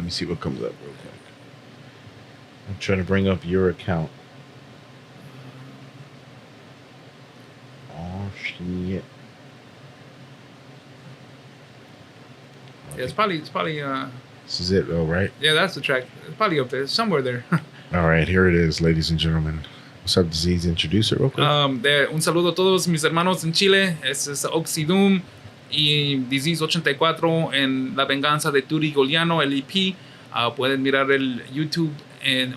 me see what comes up real quick. I'm trying to bring up your account. Oh shit! Yeah, it's probably. This is it, though, right? Yeah, that's the track. It's probably up there, somewhere there. All right, here it is, ladies and gentlemen. What's up, Disease? Introduce it real quick. Un saludo a todos mis hermanos en Chile. Este es Oxidum y Disease 84 en La Venganza de Turi Goliano, el EP. Pueden mirar el YouTube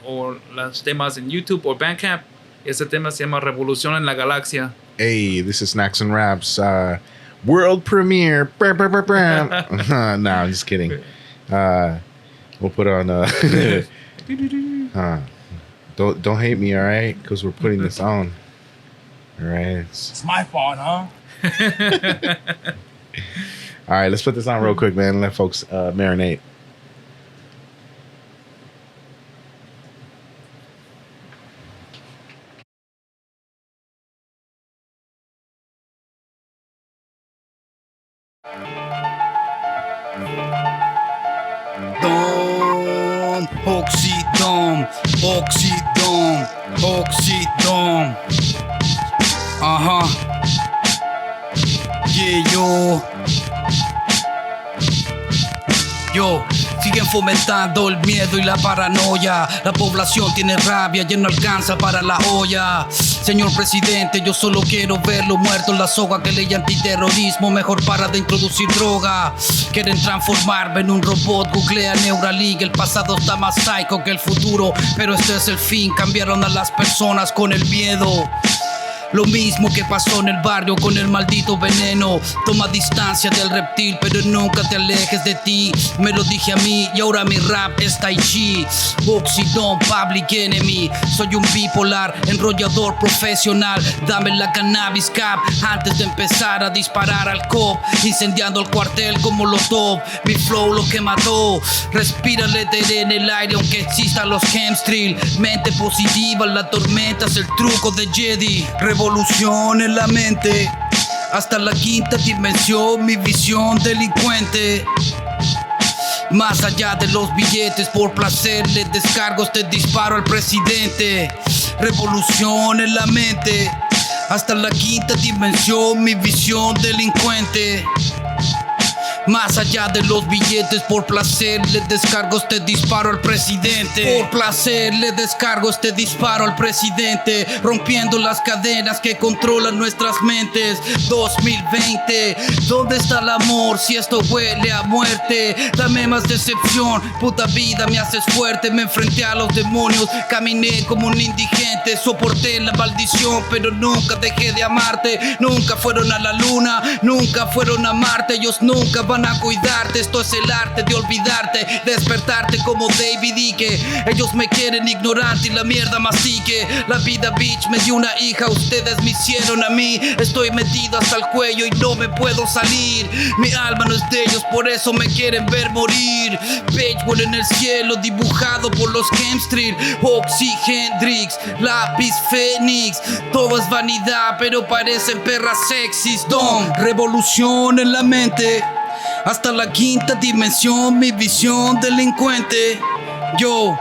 o los temas en YouTube o Bandcamp. Este tema se llama Revolución en la Galaxia. Hey, this is Snacks and Raps. World premiere. No, I'm just kidding. We'll put on. Don't hate me, all right? Because we're putting this on. All right. It's my fault, huh? All right, let's put this on real quick, man. Let folks marinate. Oxidum. Yeah, yo. Yo, si siguen fomentando el miedo y la paranoia. La población tiene rabia, ya no alcanza para la olla. Señor presidente, yo solo quiero verlo muerto en la soga. Que ley antiterrorismo, mejor para de introducir droga. Quieren transformarme en un robot, googlea Neuralink. El pasado está más psycho que el futuro, pero este es el fin. Cambiaron a las personas con el miedo. Lo mismo que pasó en el barrio con el maldito veneno. Toma distancia del reptil, pero nunca te alejes de ti. Me lo dije a mí y ahora mi rap es Tai Chi. Oxidón, Public Enemy. Soy un bipolar, enrollador profesional. Dame la cannabis cap antes de empezar a disparar al cop. Incendiando el cuartel como los top. Mi flow lo que mató. Respira el éter en el aire aunque existan los chemtrail. Mente positiva, la tormenta es el truco de Jedi. Revolución en la mente, hasta la quinta dimensión, mi visión delincuente. Más allá de los billetes, por placer le descargo este disparo al presidente. Revolución en la mente, hasta la quinta dimensión, mi visión delincuente. Más allá de los billetes, por placer le descargo este disparo al presidente. Por placer le descargo este disparo al presidente, rompiendo las cadenas que controlan nuestras mentes. 2020, ¿dónde está el amor si esto huele a muerte? Dame más decepción, puta vida me haces fuerte. Me enfrenté a los demonios, caminé como un indigente. Soporté la maldición, pero nunca dejé de amarte. Nunca fueron a la luna, nunca fueron a Marte. Ellos nunca van a cuidarte. Esto es el arte de olvidarte, despertarte como David Icke. Ellos me quieren ignorante y la mierda mastique. La vida bitch me dio una hija, ustedes me hicieron a mí. Estoy metido hasta el cuello y no me puedo salir. Mi alma no es de ellos, por eso me quieren ver morir. Pagewell en el cielo dibujado por los chemtrail. Oxy Hendrix, lápiz Fénix. Todo es vanidad pero parecen perras sexys. Don, revolución en la mente, hasta la quinta dimensión, mi visión delincuente. Yo,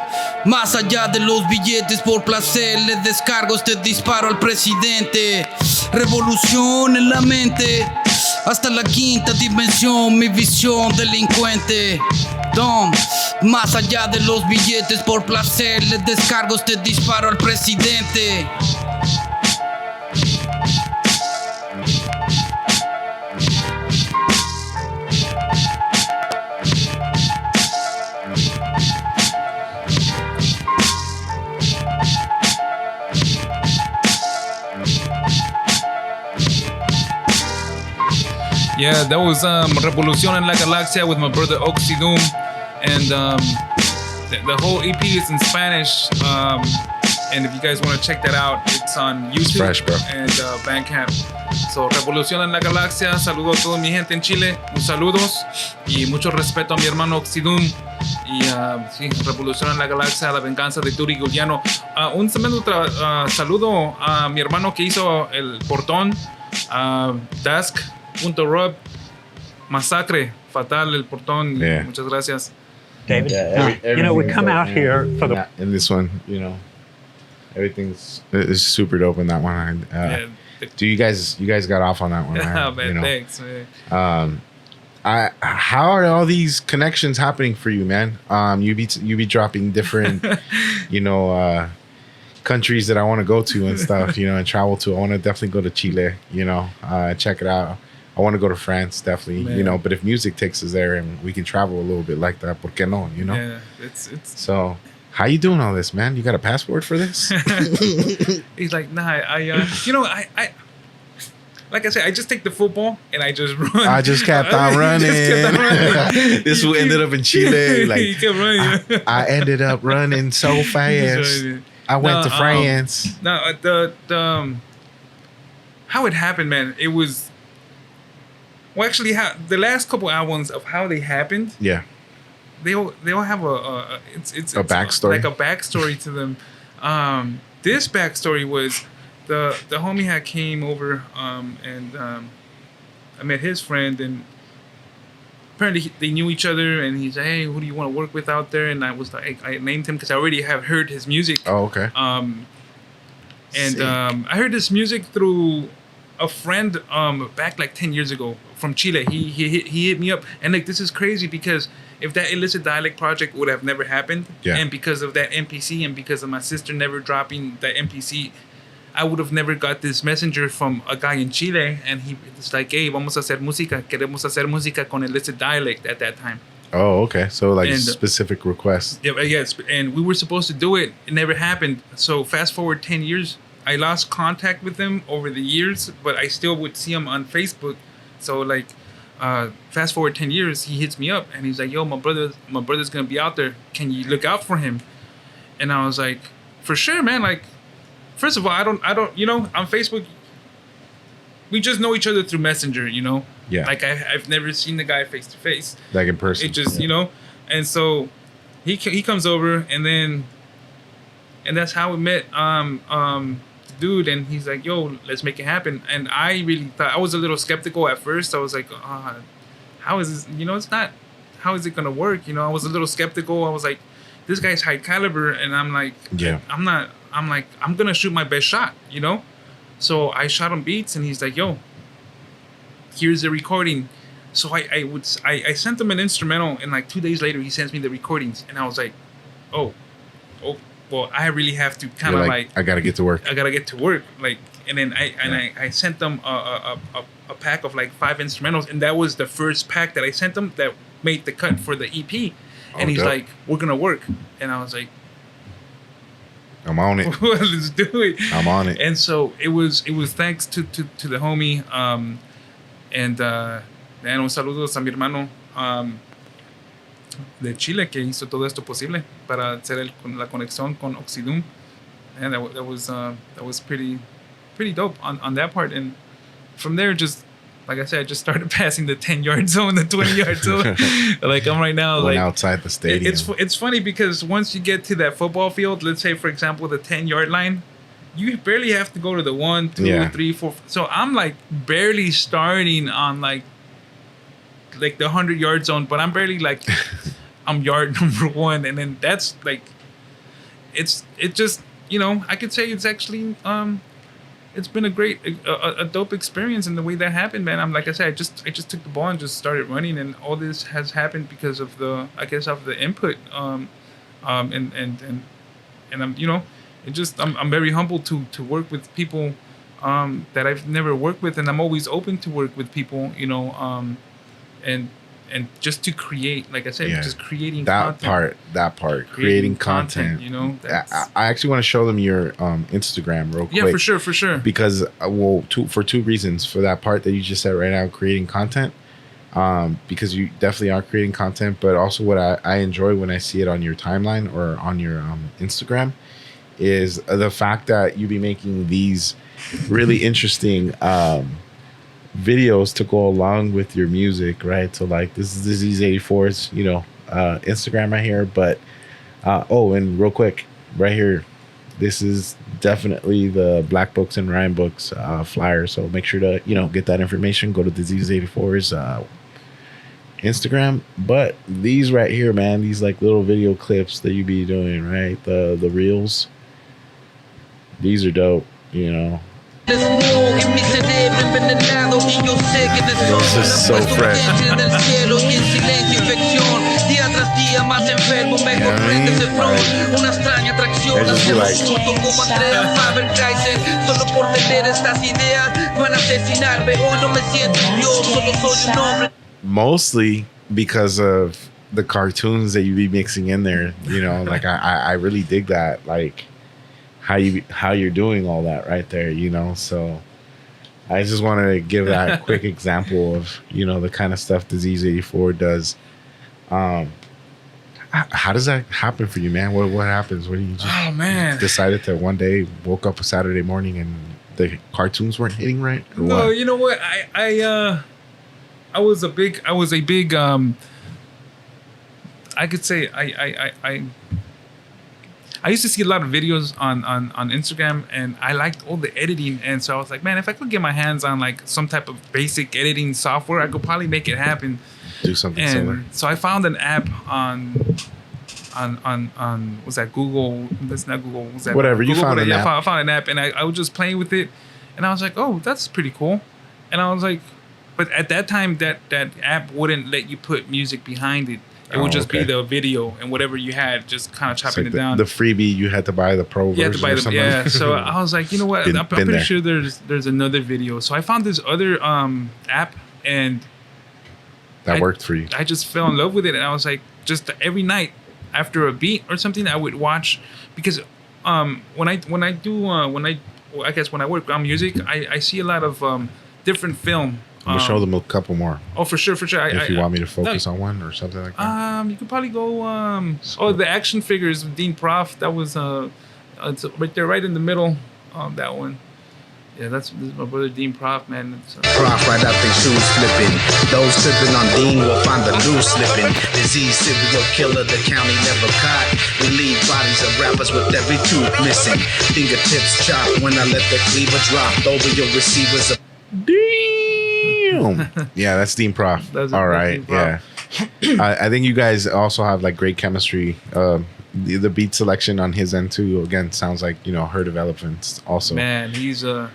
más allá de los billetes, por placer le descargo este disparo al presidente. Revolución en la mente, hasta la quinta dimensión, mi visión delincuente. Don, más allá de los billetes, por placer le descargo este disparo al presidente. Yeah, that was Revolución en la Galaxia with my brother Oxy Doom, and the whole EP is in Spanish. And if you guys want to check that out, it's on YouTube. It's fresh, bro. And Bandcamp. So, Revolución en la Galaxia. Saludo a toda mi gente en Chile. Un saludos y mucho respeto a mi hermano Oxy Doom. Y sí, Revolución en la Galaxia, la venganza de Turi Gugliano. Un saludo a mi hermano que hizo el portón, Dusk.rub, Masacre, fatal el portón. Yeah. Muchas gracias. David, you know, we come out here for the... In this one, you know, everything's super dope in that one. Yeah. Do you guys got off on that one, man? Oh, man, you know? thanks, man. How are all these connections happening for you, man? You be dropping different, you know, countries that I want to go to and stuff, you know, and travel to. I want to definitely go to Chile, you know, check it out. I want to go to France, definitely, Man. you know. But if music takes us there and we can travel a little bit like that, ¿por qué no? You know. Yeah, it's. So, how you doing all this, man? You got a passport for this? He's like, nah, you know, I like I said, I just take the football and I just run. I just kept on running. This who ended up in Chile. Like, He kept running. I ended up running so fast. I went to France. No, the how it happened, man. It was. Well, actually, the last couple albums of how they happened. Yeah. They all have it's A backstory? like a backstory to them. This backstory was the homie had came over and I met his friend, and apparently they knew each other, and he said, hey, who do you want to work with out there? And I was like, I named him because I already have heard his music. Oh, okay. And I heard his music through a friend back like 10 years ago from Chile. He hit me up, and like this is crazy because if that illicit dialect project would have never happened, and because of that MPC and because of my sister never dropping that MPC, I would have never got this messenger from a guy in Chile, and he was like, "Hey, vamos a hacer música. Queremos hacer música con illicit dialect." At that time. Oh, okay. So like specific requests. Yeah, yes, and we were supposed to do it. It never happened. So fast forward 10 years, I lost contact with him over the years, but I still would see him on Facebook. So like, fast forward 10 years, he hits me up and he's like, "Yo, my brother's gonna be out there. Can you look out for him?" And I was like, "For sure, man. Like, first of all, I don't, on Facebook, we just know each other through Messenger, Yeah. Like I've never seen the guy face to face. Like in person. It just, and so he comes over and that's how we met, dude. And he's like, "Yo, let's make it happen." And I really thought, I was a little skeptical at first. I was like, how is this, it's not, how is it going to work? I was a little skeptical. I was like, this guy's high caliber. And I'm like, I'm going to shoot my best shot, So I shot him beats and he's like, "Yo, here's the recording." So I sent him an instrumental and like 2 days later he sends me the recordings and I was like, oh, well, I really have to kind of like I gotta get to work. Like, and then I sent them a pack of like 5 instrumentals, and that was the first pack that I sent them that made the cut for the EP. And he's like, "We're gonna work," and I was like, "I'm on it. Let's do it. I'm on it." And so it was thanks to the homie, and un saludo a mi hermano de Chile que hizo todo esto posible para hacer la conexión con Oxidum, and that was pretty dope on that part. And from there, just like I said, I just started passing the 10-yard zone, the 20-yard zone. Like I'm right now, like outside the stadium. It's funny because once you get to that football field, let's say for example the 10-yard line, you barely have to go to the 1, 2, 3, 4. So I'm like barely starting on like the 100-yard zone, but I'm barely like I'm yard number 1, and then that's like it just I could say it's actually it's been a great a dope experience in the way that happened, man. I'm like I said, I just took the ball and just started running, and all this has happened because of the input and I'm it just I'm very humbled to work with people that I've never worked with, and I'm always open to work with people, and just to create, like I said, just creating that content. That part, creating content. I actually want to show them your Instagram real quick. Yeah, for sure. Because for 2 reasons. For that part that you just said right now, creating content, because you definitely are creating content, but also what I enjoy when I see it on your timeline or on your Instagram is the fact that you be making these really interesting videos to go along with your music, right? So like this is Disease 84's Instagram right here, but and real quick right here, this is definitely the Black Books and Rhyme Books flyer, so make sure to get that information. Go to Disease 84's Instagram. But these right here, man, these like little video clips that you be doing, right? The reels, these are dope. This is so fresh. Mostly because of the cartoons that you be mixing in there, like I really dig that, like how you're doing all that right there, so I just wanted to give that quick example of the kind of stuff Disease 84 does. How does that happen for you, man? What happens when you just decided to one day woke up a Saturday morning and the cartoons weren't hitting right? No, you know what? I was a big I could say I used to see a lot of videos on Instagram, and I liked all the editing, and so I was like, man, if I could get my hands on like some type of basic editing software, I could probably make it happen. Do something similar. So I found an app on was that Google? That's not Google. Was that whatever? Google? You found an app. I found an app, and I was just playing with it, And I was like, oh, that's pretty cool. And I was like, but at that time, that app wouldn't let you put music behind it. It would just be the video and whatever you had, just kind of chopping it down. The freebie, you had to buy the pro version. You had to buy the, yeah. So I was like, you know what? I'm pretty sure there's another video. So I found this other app, and that worked for you. I just fell in love with it, and I was like, just every night after a beat or something, I would watch, because when I guess when I work on music, I see a lot of different film. I'm gonna show them a couple more. Oh, for sure. If you want me to focus on one or something like that. You could probably go. The action figures with Dean Prof. That was it's right there, right in the middle. That one. Yeah, this is my brother Dean Prof, man. Prof right out their shoes flipping. Those tripping on Dean will find the loose slipping. Disease serial killer, the county never caught. We leave bodies of rappers with every tooth missing. Fingertips chopped when I let the cleaver drop over your receivers. Yeah, that's Dean Prof. All right, yeah. I think you guys also have like great chemistry. The beat selection on his end too. Again, sounds like Herd of Elephants. Also, man, he's a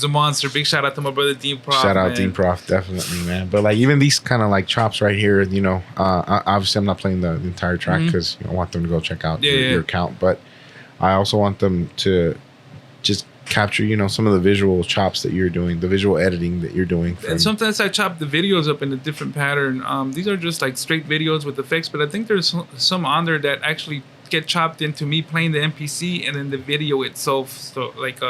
monster. Big shout out to my brother Dean Prof. Shout out Dean Prof, definitely, man. But like even these kind of like chops right here, obviously I'm not playing the entire track because I want them to go check out your account. But I also want them to just capture some of the visual chops that you're doing, the visual editing that you're doing. And sometimes I chop the videos up in a different pattern. These are just like straight videos with effects, but I think there's some on there that actually get chopped into me playing the MPC and then the video itself. So like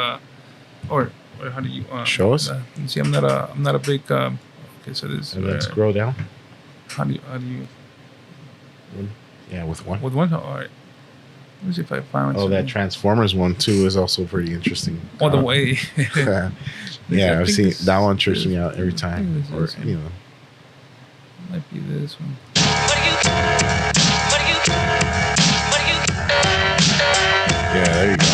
or how do you show us? You see, I'm not a big okay, so this let's scroll down. How do you yeah, with one. All right. Let me see if I find something. That Transformers one too is also pretty interesting. Oh, the way. Yeah, I've seen that one. Trips me out every time. Or might be this one. Yeah, there you go.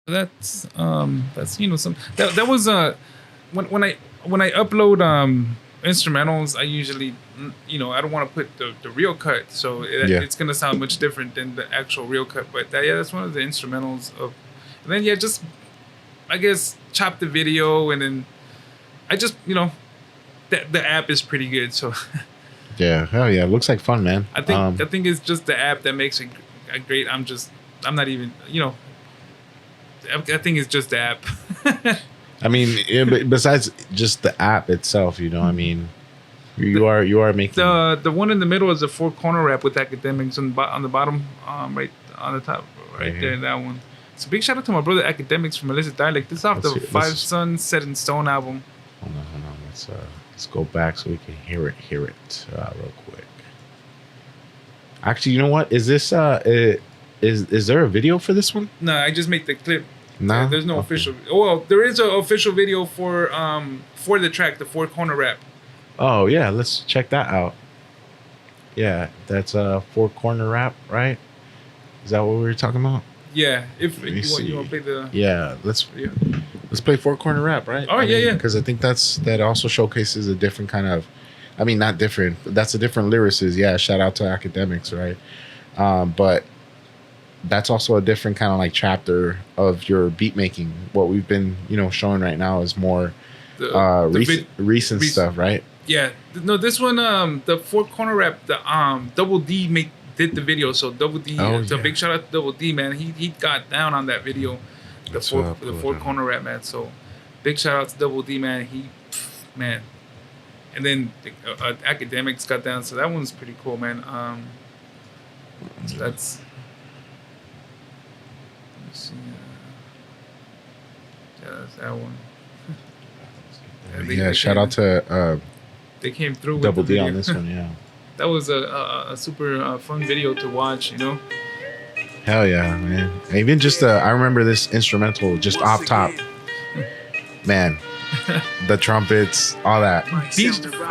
That's some that was when I upload instrumentals, I usually I don't want to put the real cut, so it's gonna sound much different than the actual real cut. But that's one of the instrumentals of. And then just I guess chop the video, and then I just the app is pretty good. So yeah, hell yeah, it looks like fun, man. I think it's just the app that makes it great. I'm not even I think it's just the app. I mean, besides just the app itself, I mean, you are making the one in the middle is a 4-corner rap with Academics on the bottom, right on the top, right there, that one. So big shout out to my brother Academics from Illicit Dialect. This is off the Five Suns Set in Stone album. Hold on. Let's go back so we can hear it real quick. Actually, you know what? Is this is there a video for this one? No, I just made the clip. No, there's no official. Well, there is an official video for the track, the 4-corner rap. Oh yeah, let's check that out. Yeah, that's a 4-corner rap, right? Is that what we were talking about? Yeah, if you want to play the. Yeah, let's play 4-corner rap, right? Oh yeah. Because I think that also showcases a different kind of. I mean, not different. That's a different lyricist. Yeah, shout out to Academics, right? But that's also a different kind of like chapter of your beat making. What we've been, showing right now is more recent stuff, right? Yeah. No, this one, the 4-corner rap, the Double D did the video. So Double D, big shout out to Double D, man. He got down on that video, the 4-corner rap, man. So big shout out to Double D, man. Man. And then Academics got down, so that one's pretty cool, man. So that's. Let's see. Yeah, that's that one. Yeah, shout out to. They came through with Double the D video. on this one, yeah. That was a super fun video to watch, Hell yeah, man! Even just I remember this instrumental just off top, man. the trumpets, all that.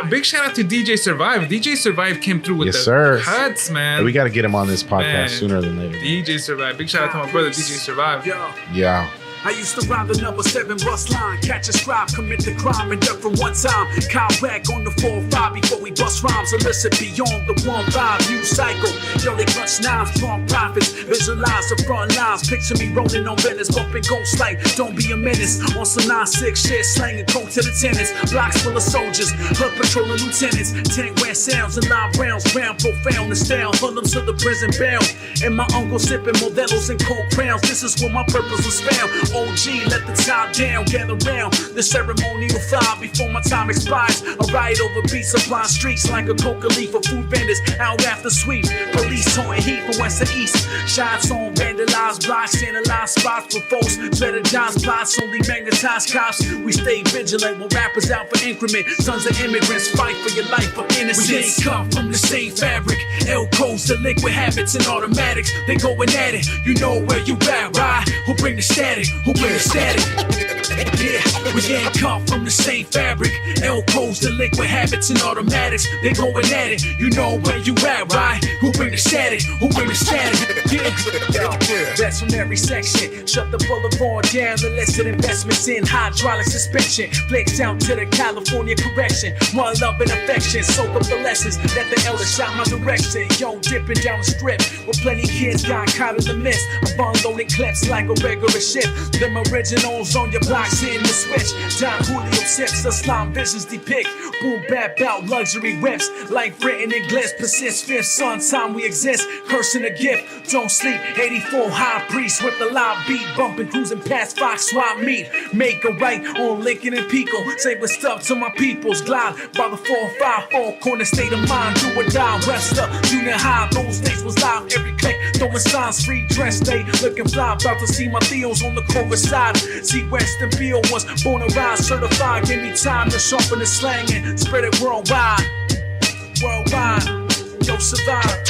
Big shout out to DJ Survive. DJ Survive came through with sir. cuts, man. We got to get him on this podcast Man. sooner than later. DJ Survive. Big shout out to my brother DJ Survive. Yeah. I used to ride the number 7 bus line, catch a scribe, commit the crime, and duck from one time. Kyle back on the 4-5 before we bust rhymes, illicit beyond the 1-5, new cycle. Yo, they clutch knives, strong profits, visualize the front lines. Picture me rolling on Venice, bumping ghost light, don't be a menace. On some 9-6 shit, slanging coke to the tennis. Blocks full of soldiers, hood patrolling lieutenants. 10 grand sounds and live rounds, round profound and style. Hoodlums to the prison bound. And my uncle sipping Modelos and cold crowns. This is where my purpose was found. OG, let the top down, gather round. The ceremonial fire before my time expires. I ride over beats, supplying streets like a coca leaf for food vendors. Out after sweep, police haunting heat from west to east. Shots on vandalized blocks, analyzed spots for folks. Strategized plots, only magnetized cops. We stay vigilant when rappers out for increment. Sons of immigrants fight for your life for innocence. We ain't cut from the same fabric. L codes, delinquent habits and automatics. They going at it, you know where you at, right? Who bring the static? Who bring the static? Yeah, we ain't cut from the same fabric. L codes, delinquent habits and automatics. They going at it, you know where you at, right? Who bring the static? Who bring the static? Yeah, that's from every section. Shut the boulevard down, illicit investments in hydraulic suspension. Flakes out to the California correction. One love and affection, soak up the lessons that the elders shot my direction. Yo, dipping down the strip, where plenty kids got caught in the mist. I'm unloading clips like a regular ship. Them originals on your blocks hitting the switch. Don Julio sips, the slime visions depict. Boom bap out luxury whips. Life written in glitz, persist fifth son, time we exist. Cursing a gift, don't sleep. 84 high priest with the live beat. Bumping, cruising past Fox swap meet. Make a right on Lincoln and Pico. Say what's up to my peoples. Glide by the 454 corner state of mind. Do or die, rest up, junior high. Those days was live every click. Throwing signs, free dress day. Looking fly, about to see my Theos on the chorus side. See Western Peel was born to rise, certified. Give me time to sharpen the slang and spread it worldwide. Worldwide, yo, survive.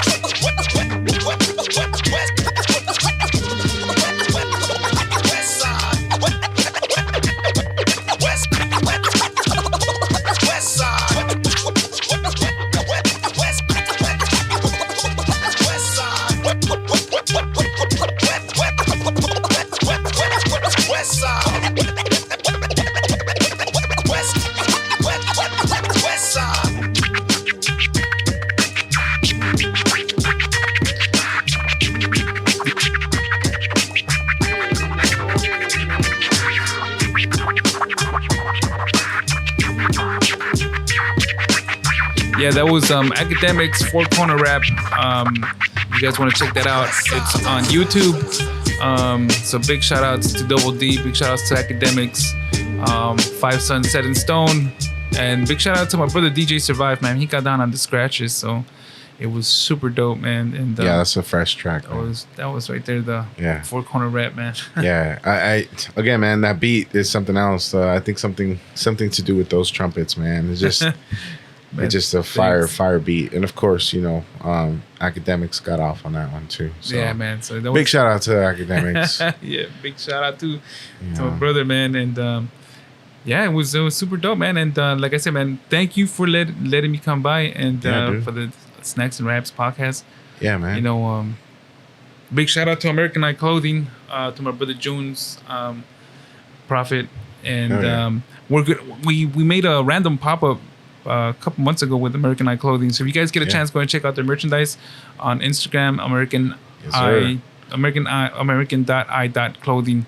Yeah, that was Academics 4 Corner Rap. You guys want to check that out? It's on YouTube. So big shout outs to Double D, big shout outs to Academics, 5 Sons Set in Stone, and big shout out to my brother DJ Survive, man. He got down on the scratches, so it was super dope, man. And yeah, that's a fresh track. That was right there, the 4 Corner Rap, man. Yeah, I again, man, that beat is something else. I think something to do with those trumpets, man. It's just. It's just a fire beat, and of course, you know, Academics got off on that one too. So yeah, man. So that big shout out to Academics. Yeah, big shout out to my brother, man, and yeah, it was super dope, man. And like I said, man, thank you for letting me come by and for the Snacks and Raps podcast. Yeah, man. You know, big shout out to American Eye Clothing, to my brother June's Prophet, and we're good. We made a random pop up a couple months ago with American Eye Clothing. So if you guys get a chance, go and check out their merchandise on Instagram, American.eye.clothing.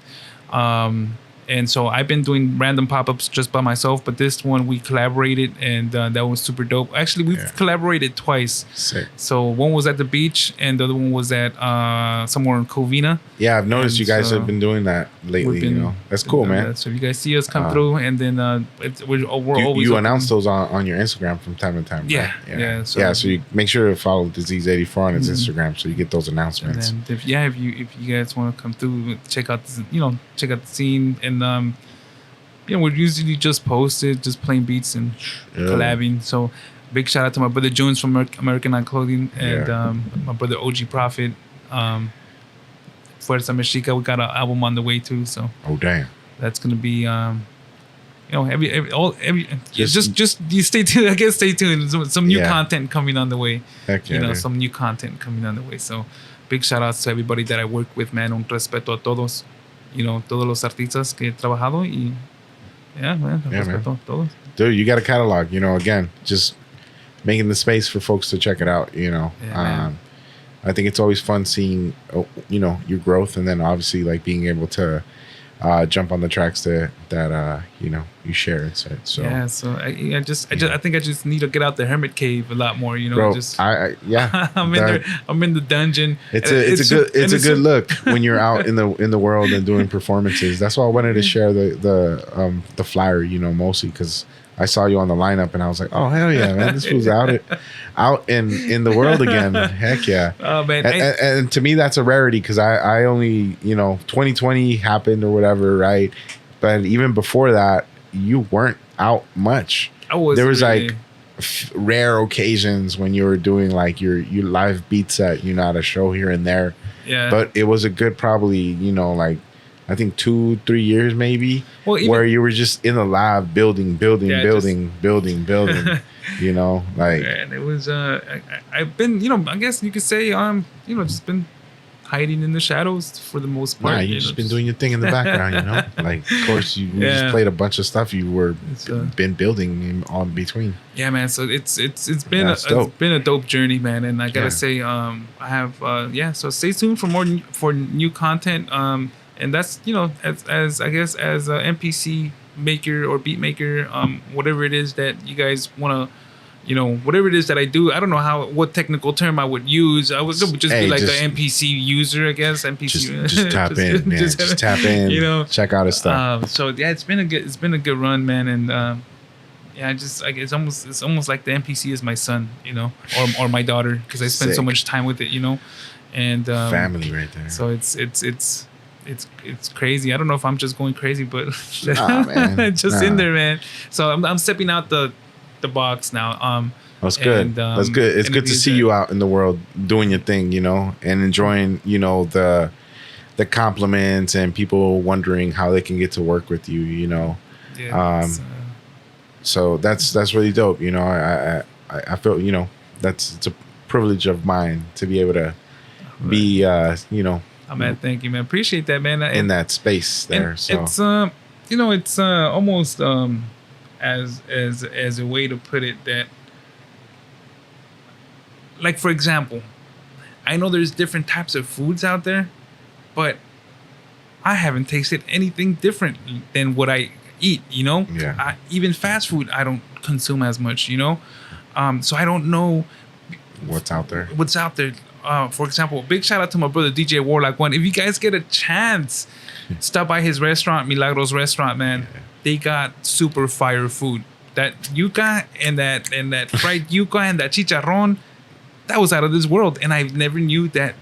And so I've been doing random pop-ups just by myself, but this one we collaborated, and that was super dope. Actually, we've collaborated twice. Sick. So one was at the beach, and the other one was at somewhere in Covina. Yeah, I've noticed you guys have been doing that lately. You know, that's cool, man. So if you guys see us come through, and then we're always you announce those on your Instagram from time to time. Yeah, right? yeah. So you make sure to follow Disease84 on its Instagram so you get those announcements. And if you guys want to come through, check out the scene, and we're usually just posted, just playing beats and collabing. So big shout out to my brother Jones from American Eye Clothing, and my brother OG Prophet, Fuerza Mexica. We got an album on the way too, so damn, that's gonna be just you stay tuned. I guess stay tuned. Some new content coming on the way. Heck yeah, dude. Some new content coming on the way. So big shout outs to everybody that I work with, man. Un respeto a todos. Todos los artistas que he trabajado y man. Respeto a todos. Dude, you got a catalog. Again, just making the space for folks to check it out. I think it's always fun seeing your growth, and then obviously like being able to jump on the tracks that you share and said. So I think I just need to get out the hermit cave a lot more. Bro, just I'm in there. I'm in the dungeon. It's a good look when you're out in the world and doing performances. That's why I wanted to share the flyer, mostly because I saw you on the lineup and I was like, oh hell yeah, man, this fool's out in the world again. Heck yeah. Oh man. And to me that's a rarity because I only 2020 happened or whatever, right? But even before that, you weren't out much. There was really, like rare occasions when you were doing like your live beat set, at a show here and there. Yeah. But it was a good probably, like I think 2-3 years maybe, where you were just in the lab building. Like. And it was I've been I guess you could say just been hiding in the shadows for the most part. Nah, you just been doing your thing in the background, Like of course you just played a bunch of stuff you were been building in on between. Yeah, man. So it's been a dope journey, man. And I gotta say, I have So stay tuned for new content. And that's as I guess as a MPC maker or beat maker, whatever it is that you guys want to, whatever it is that I do, I don't know what technical term I would use. I would just be like an MPC user, I guess. MPC. Just tap in, man. Just tap in. Check out his stuff. So yeah, it's been a good run, man, and it's almost like the MPC is my son, or my daughter because I spend so much time with it, and family right there. So it's crazy. I don't know if I'm just going crazy, but in there, man. So I'm stepping out the box now. That's good. That's good. It's good to see you out in the world doing your thing, and enjoying, the compliments and people wondering how they can get to work with you, Yeah, so that's really dope. I feel it's a privilege of mine to be able to be Oh man, thank you, man. Appreciate that, man. In that space there. So it's it's almost as a way to put it that, like for example, I know there's different types of foods out there, but I haven't tasted anything different than what I eat. Yeah. Even fast food I don't consume as much. So I don't know what's out there. For example, big shout out to my brother DJ Warlock One. If you guys get a chance, stop by his restaurant, Milagros Restaurant, man. Yeah. They got super fire food. That yuca and that fried yuca and that chicharrón, that was out of this world. And I never knew that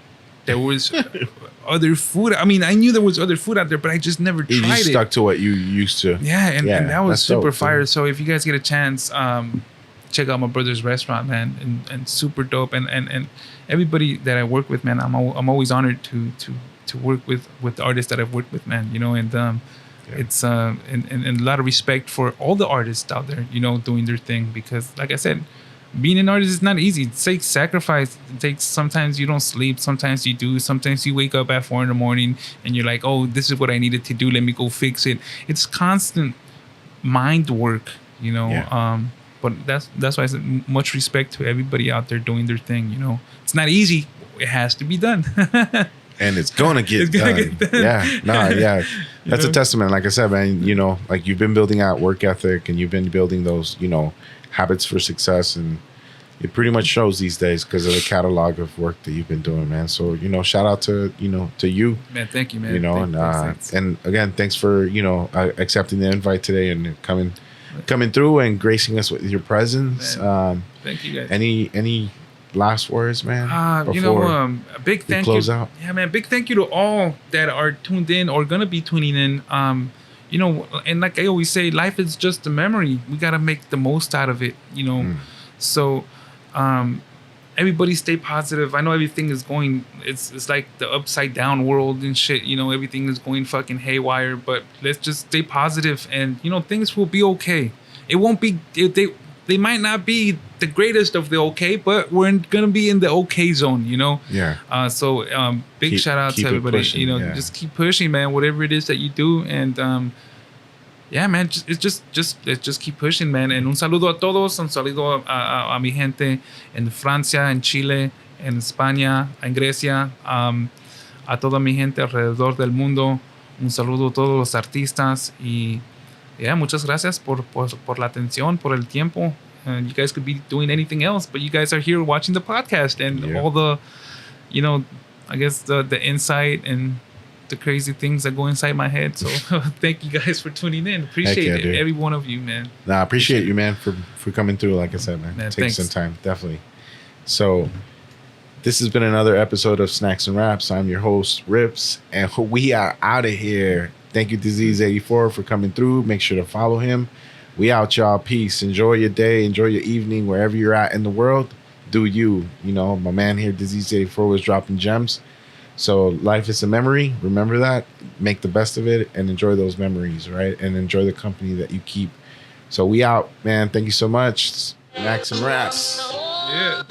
there was other food. I mean, I knew there was other food out there, but I just never tried it. You stuck to what you used to. Yeah, and that was super fire. Too. So if you guys get a chance, check out my brother's restaurant, man, and super dope. And everybody that I work with, man, I'm always honored to work with artists that I've worked with, man. And it's and a lot of respect for all the artists out there, doing their thing, because like I said, being an artist is not easy. It takes sacrifice. It takes, sometimes you don't sleep, sometimes you do, sometimes you wake up at 4 a.m. and you're like, oh, this is what I needed to do, let me go fix it. It's constant mind work, but that's why I said much respect to everybody out there doing their thing. It's not easy, it has to be done. And it's gonna get done. Yeah. That's a testament. Like I said, man, like you've been building out work ethic and you've been building those, habits for success, and it pretty much shows these days because of the catalog of work that you've been doing, man. So, shout out to, to you. Man, thank you, man. Thanks. And again, thanks for, accepting the invite today and coming through and gracing us with your presence. Thank you, guys. Any last words, man? A big thank you. Close out. Yeah, man. Big thank you to all that are tuned in or gonna be tuning in. And like I always say, life is just a memory. We gotta make the most out of it. So, everybody stay positive. I know everything is going, it's like the upside down world and shit, you know, everything is going fucking haywire, but let's just stay positive and, you know, things will be okay. It won't be, they might not be the greatest of the okay, but we're gonna be in the okay zone, you know? Yeah. So big shout out to everybody, pushing, you know, just keep pushing, man, whatever it is that you do. And yeah, man, just keep pushing, man. And un saludo a todos, un saludo a mi gente en Francia, en Chile, en España, en Grecia, a toda mi gente alrededor del mundo. Un saludo a todos los artistas y muchas gracias por la atención, por el tiempo. You guys could be doing anything else, but you guys are here watching the podcast and all the, you know, I guess the insight and the crazy things that go inside my head. So thank you guys for tuning in. Appreciate it, every one of you, man. Nah, I appreciate you, man, for coming through. Like I said, man, take some time, definitely. So this has been another episode of Snacks and Raps. I'm your host, Rips, and we are out of here. Thank you, Disease84, for coming through. Make sure to follow him. We out, y'all. Peace. Enjoy your day. Enjoy your evening, wherever you're at in the world. Do you. You know, my man here, Disease84, was dropping gems. So life is a memory. Remember that. Make the best of it and enjoy those memories, right? And enjoy the company that you keep. So we out, man. Thank you so much. Snacks and Raps. Yeah.